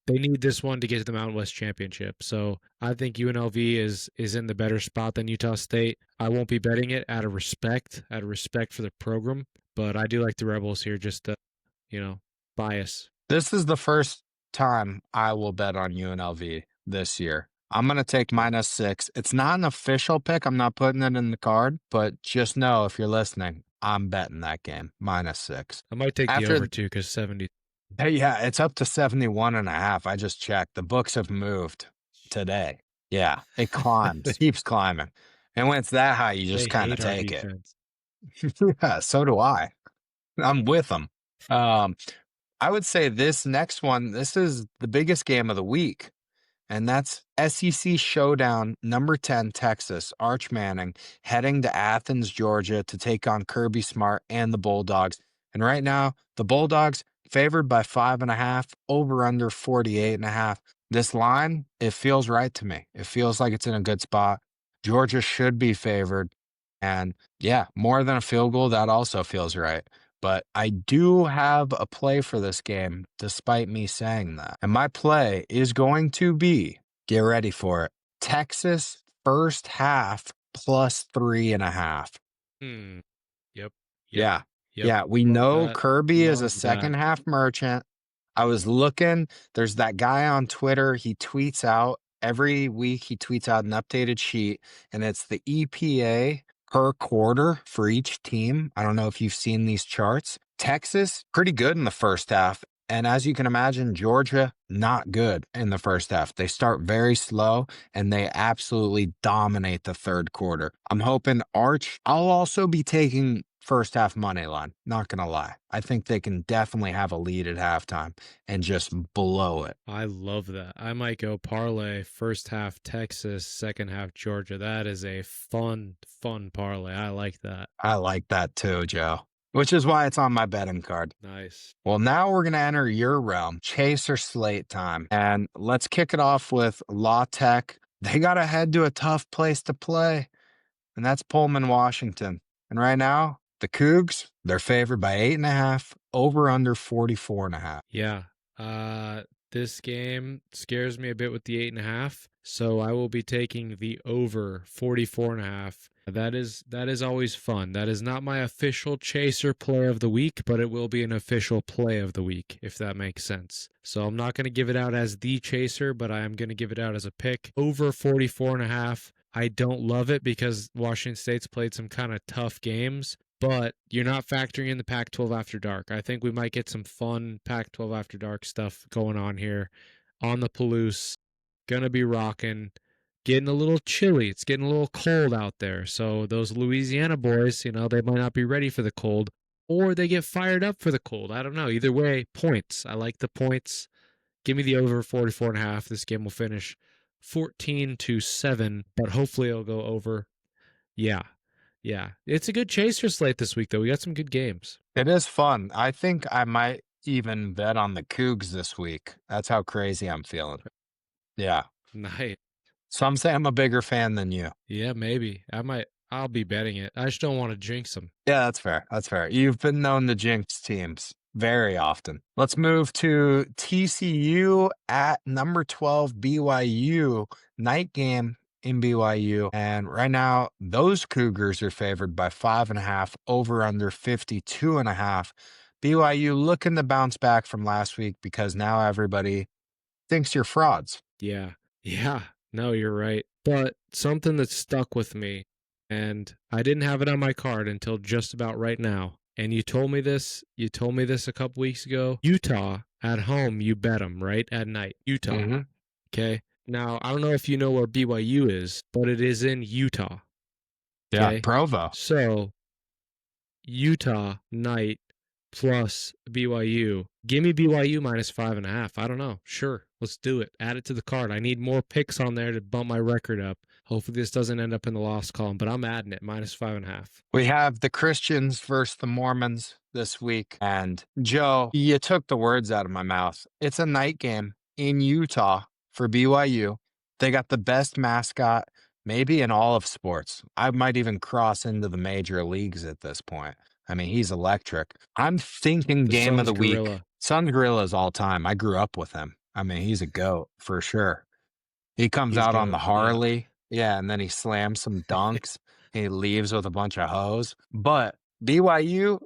S2: they need this one to get to the Mountain West Championship. So I think UNLV is in the better spot than Utah State. I won't be betting it out of respect for the program, but I do like the Rebels here. Just you know, bias.
S1: This is the first time I will bet on UNLV this year. I'm going to take -6. It's not an official pick. I'm not putting it in the card, but just know if you're listening, I'm betting that game -6.
S2: I might take the over
S1: After,
S2: too because 70.
S1: hey, yeah, it's up to 71 and a half. I just checked. The books have moved today. Yeah, it climbs, keeps climbing. And when it's that high, you
S2: They
S1: just kind of
S2: hate our
S1: take it.
S2: defense.
S1: Yeah, so do I. I'm with them. Um, I would say this next one, this is the biggest game of the week, and that's SEC Showdown number 10 Texas, Arch Manning, heading to Athens, Georgia to take on Kirby Smart and the Bulldogs. And right now, the Bulldogs favored by 5.5, over under 48.5. This line, it feels right to me. It feels like it's in a good spot. Georgia should be favored. And yeah, more than a field goal, that also feels right. But I do have a play for this game, despite me saying that. And my play is going to be, get ready for it, Texas first half +3.5.
S2: Hmm. Yep. Yep.
S1: Yeah.
S2: Yep.
S1: Yeah. We
S2: Love
S1: know
S2: that.
S1: Kirby is a
S2: Love that.
S1: second half merchant. I was looking, there's that guy on Twitter. He tweets out every week, he tweets out an updated sheet, and it's the EPA per quarter for each team. I don't know if you've seen these charts. Texas, pretty good in the first half. And as you can imagine, Georgia, not good in the first half. They start very slow and they absolutely dominate the third quarter. I'm hoping Arch, I'll also be taking first half money line. Not going to lie. I think they can definitely have a lead at halftime and just blow it.
S2: I love that. I might go parlay first half Texas, second half Georgia. That is a fun parlay. I like that.
S1: I like that too, Joe, which is why it's on my betting card.
S2: Nice.
S1: Well, now we're going to enter your realm, chase or slate time. And let's kick it off with La Tech. They got to head to a tough place to play, and that's Pullman, Washington. And right now, the Cougs, they're favored by 8.5, over under 44.5.
S2: Yeah. This game scares me a bit with the 8.5. So I will be taking the over 44.5. That is always fun. That is not my official chaser play of the week, but it will be an official play of the week, if that makes sense. So I'm not going to give it out as the chaser, but I am going to give it out as a pick. Over 44.5. I don't love it because Washington State's played some kind of tough games, but you're not factoring in the Pac 12 After Dark. I think we might get some fun Pac 12 After Dark stuff going on here on the Palouse. Gonna be rocking. Getting a little chilly. It's getting a little cold out there. So those Louisiana boys, they might not be ready for the cold. or they get fired up for the cold. I don't know. Either way, points. I like the points. Give me the over 44.5. This game will finish 14-7, but hopefully it'll go over. Yeah. Yeah. It's a good chaser slate this week, though. We got some good games.
S1: It is fun. I think I might even bet on the Cougs this week. That's how crazy I'm feeling. Yeah.
S2: Nice.
S1: Some say I'm a bigger fan than you.
S2: Yeah, maybe. I'll be betting it. I just don't want to jinx them.
S1: Yeah, that's fair. That's fair. You've been known to jinx teams very often. Let's move to TCU at number 12 BYU, night game in BYU. And right now, those Cougars are favored by 5.5, over under 52.5. BYU looking to bounce back from last week because now everybody thinks you're frauds.
S2: Yeah. Yeah. No, you're right. But something that stuck with me, and I didn't have it on my card until just about right now. And you told me this a couple weeks ago. Utah at home, you bet them, right? At night. Utah.
S1: Mm-hmm.
S2: Okay. Now, I don't know if you know where BYU is, but it is in Utah.
S1: Yeah,
S2: Okay.
S1: Provo.
S2: So, Utah night plus BYU. Give me BYU minus 5.5. I don't know. Sure. Let's do it. Add it to the card. I need more picks on there to bump my record up. Hopefully this doesn't end up in the lost column, but I'm adding it minus 5.5.
S1: We have the Christians versus the Mormons this week. And Joe, you took the words out of my mouth. It's a night game in Utah for BYU. They got the best mascot, maybe in all of sports. I might even cross into the major leagues at this point. I mean, he's electric. I'm thinking
S2: The
S1: game of
S2: Suns
S1: the week.
S2: gorilla.
S1: Suns Gorilla's all time. I grew up with him. I mean, he's a GOAT for sure. He comes
S2: He's
S1: out on the
S2: goat, yeah.
S1: Harley. Yeah, and then he slams some dunks. He leaves with a bunch of hoes. But BYU,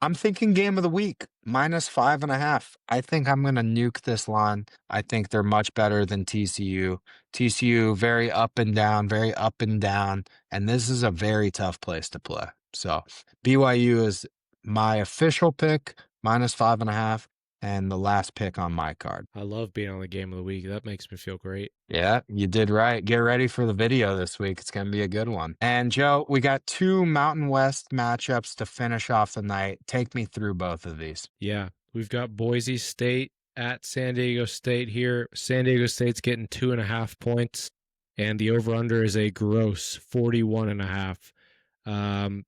S1: I'm thinking game of the week, minus 5.5. I think I'm going to nuke this line. I think they're much better than TCU. TCU, very up and down, very up and down. And this is a very tough place to play. So BYU is my official pick, minus 5.5, and the last pick on my card.
S2: I love being on the game of the week. That makes me feel great.
S1: Yeah, you did right. Get ready for the video this week. It's going to be a good one. And Joe, we got two Mountain West matchups to finish off the night. Take me through both of these.
S2: Yeah, we've got Boise State at San Diego State here. San Diego State's getting 2.5 points, and the over-under is a gross 41.5.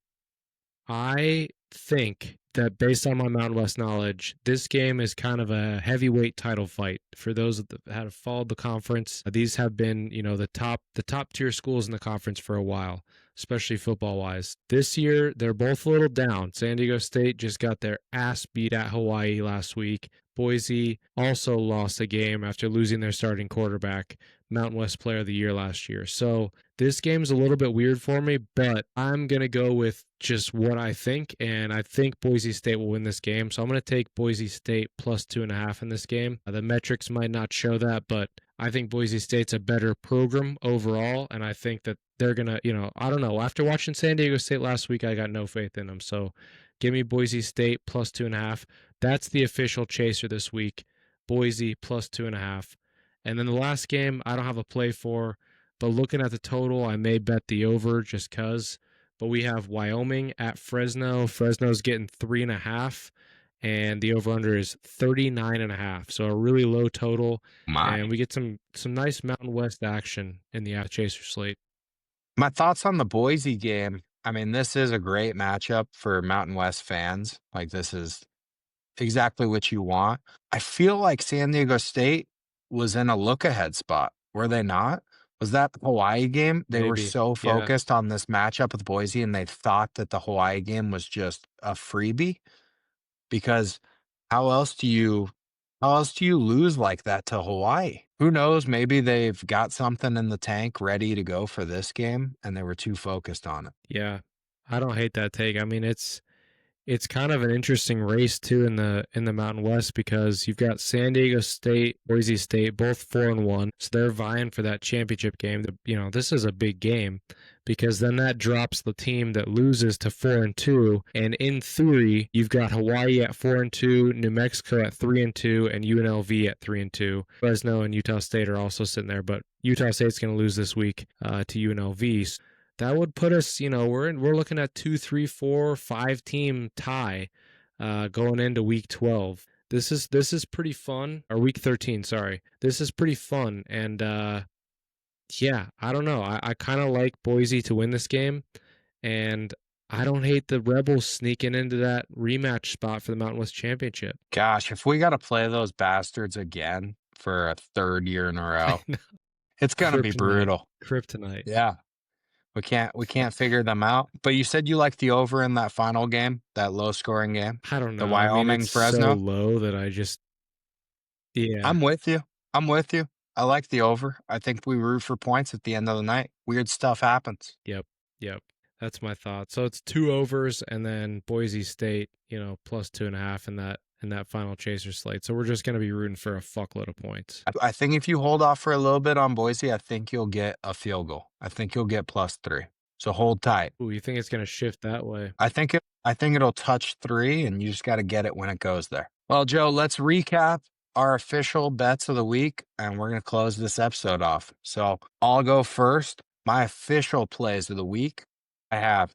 S2: I think that based on my Mountain West knowledge, this game is kind of a heavyweight title fight. For those that have followed the conference, these have been, the top tier schools in the conference for a while, especially football wise. This year, they're both a little down. San Diego State just got their ass beat at Hawaii last week. Boise also lost a game after losing their starting quarterback, Mountain West Player of the Year last year. So this game's a little bit weird for me, but I'm going to go with just what I think, and I think Boise State will win this game. So I'm going to take Boise State plus 2.5 in this game. The metrics might not show that, but I think Boise State's a better program overall, and I think that they're going to, I don't know. After watching San Diego State last week, I got no faith in them. So give me Boise State plus 2.5. That's the official chaser this week. Boise plus 2.5. And then the last game, I don't have a play for, but looking at the total, I may bet the over just because. But we have Wyoming at Fresno. Fresno's getting 3.5, and the over-under is 39.5. So a really low total, and we get some nice Mountain West action in the chaser slate.
S1: My thoughts on the Boise game. I mean, this is a great matchup for Mountain West fans. Like, this is exactly what you want. I feel like San Diego State was in a look-ahead spot. Were they not? Was that the Hawaii game? They were so focused on this matchup with Boise, and they thought that the Hawaii game was just a freebie. Because how else do you lose like that to Hawaii? Who knows? Maybe they've got something in the tank ready to go for this game, and they were too focused on it.
S2: Yeah, I don't hate that take. I mean, it's kind of an interesting race too in the Mountain West because you've got San Diego State, Boise State, both 4-1, so they're vying for that championship game. This is a big game because then that drops the team that loses to 4-2, and in theory, you've got Hawaii at 4-2, New Mexico at 3-2, and UNLV at 3-2. Fresno and Utah State are also sitting there, but Utah State's going to lose this week to UNLV. that would put us, we're looking at 2, 3, 4, 5 team tie going into week 12. This is pretty fun, or week 13, sorry. This is pretty fun, and yeah, I don't know. I kind of like Boise to win this game, and I don't hate the Rebels sneaking into that rematch spot for the Mountain West Championship.
S1: Gosh, if we got to play those bastards again for a third year in a row, it's gonna be
S2: Kryptonite.
S1: brutal.
S2: Kryptonite.
S1: Yeah. We can't figure them out. But you said you like the over in that final game, that low scoring game,
S2: I don't
S1: the
S2: know. I mean,
S1: Wyoming
S2: it's so
S1: Fresno.
S2: low that I just, yeah.
S1: I'm with you. I'm with you. I like the over. I think we root for points at the end of the night. Weird stuff happens.
S2: Yep. Yep. That's my thought. So it's 2 overs and then Boise State, plus 2.5 in that final chaser slate. So we're just gonna be rooting for a fuckload of points.
S1: I think if you hold off for a little bit on Boise, I think you'll get a field goal. I think you'll get +3. So hold tight.
S2: Ooh, you think it's gonna shift that way?
S1: I think it'll touch 3, and you just got to get it when it goes there. Well, Joe, let's recap our official bets of the week, and we're going to close this episode off. So I'll go first. My official plays of the week, I have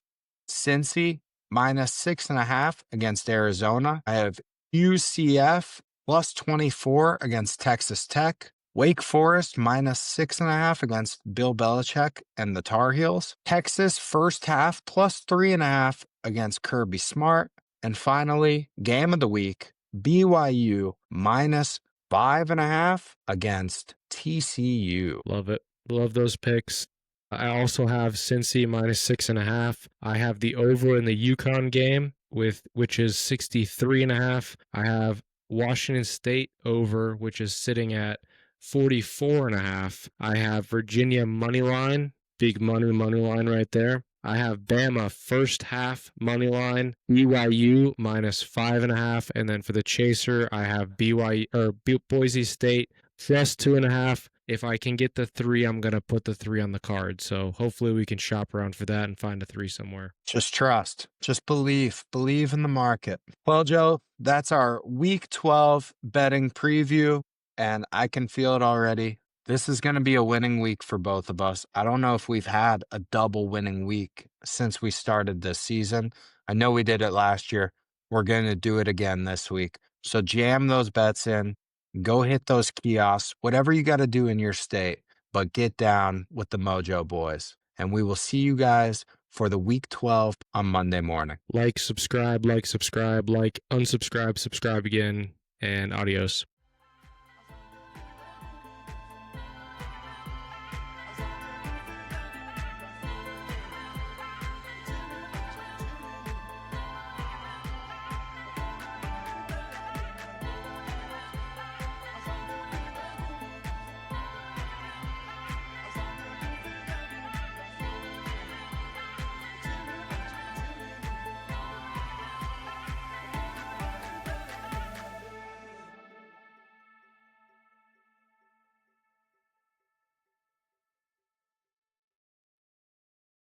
S1: Cincy -6.5 against Arizona. I have UCF +24 against Texas Tech. Wake Forest -6.5 against Bill Belichick and the Tar Heels. Texas first half +3.5 against Kirby Smart. And finally, game of the week, BYU -5.5 against TCU.
S2: Love it. Love those picks. I also have Cincy -6.5. I have the over in the Yukon game which is 63.5. I have Washington State over, which is sitting at 44.5. I have Virginia money line, big money line right there. I have Bama first half money line, BYU -5.5, and then for the chaser, I have Boise State +2.5. If I can get the 3, I'm gonna put the 3 on the card. So hopefully we can shop around for that and find a 3 somewhere.
S1: Just trust. Just believe. Believe in the market. Well, Joe, that's our week 12 betting preview, and I can feel it already. This is going to be a winning week for both of us. I don't know if we've had a double winning week since we started this season. I know we did it last year. We're going to do it again this week. So jam those bets in. Go hit those kiosks, whatever you got to do in your state, but get down with the MoJoe boys. And we will see you guys for the week 12 on Monday morning.
S2: Like, subscribe, unsubscribe, subscribe again, and adios.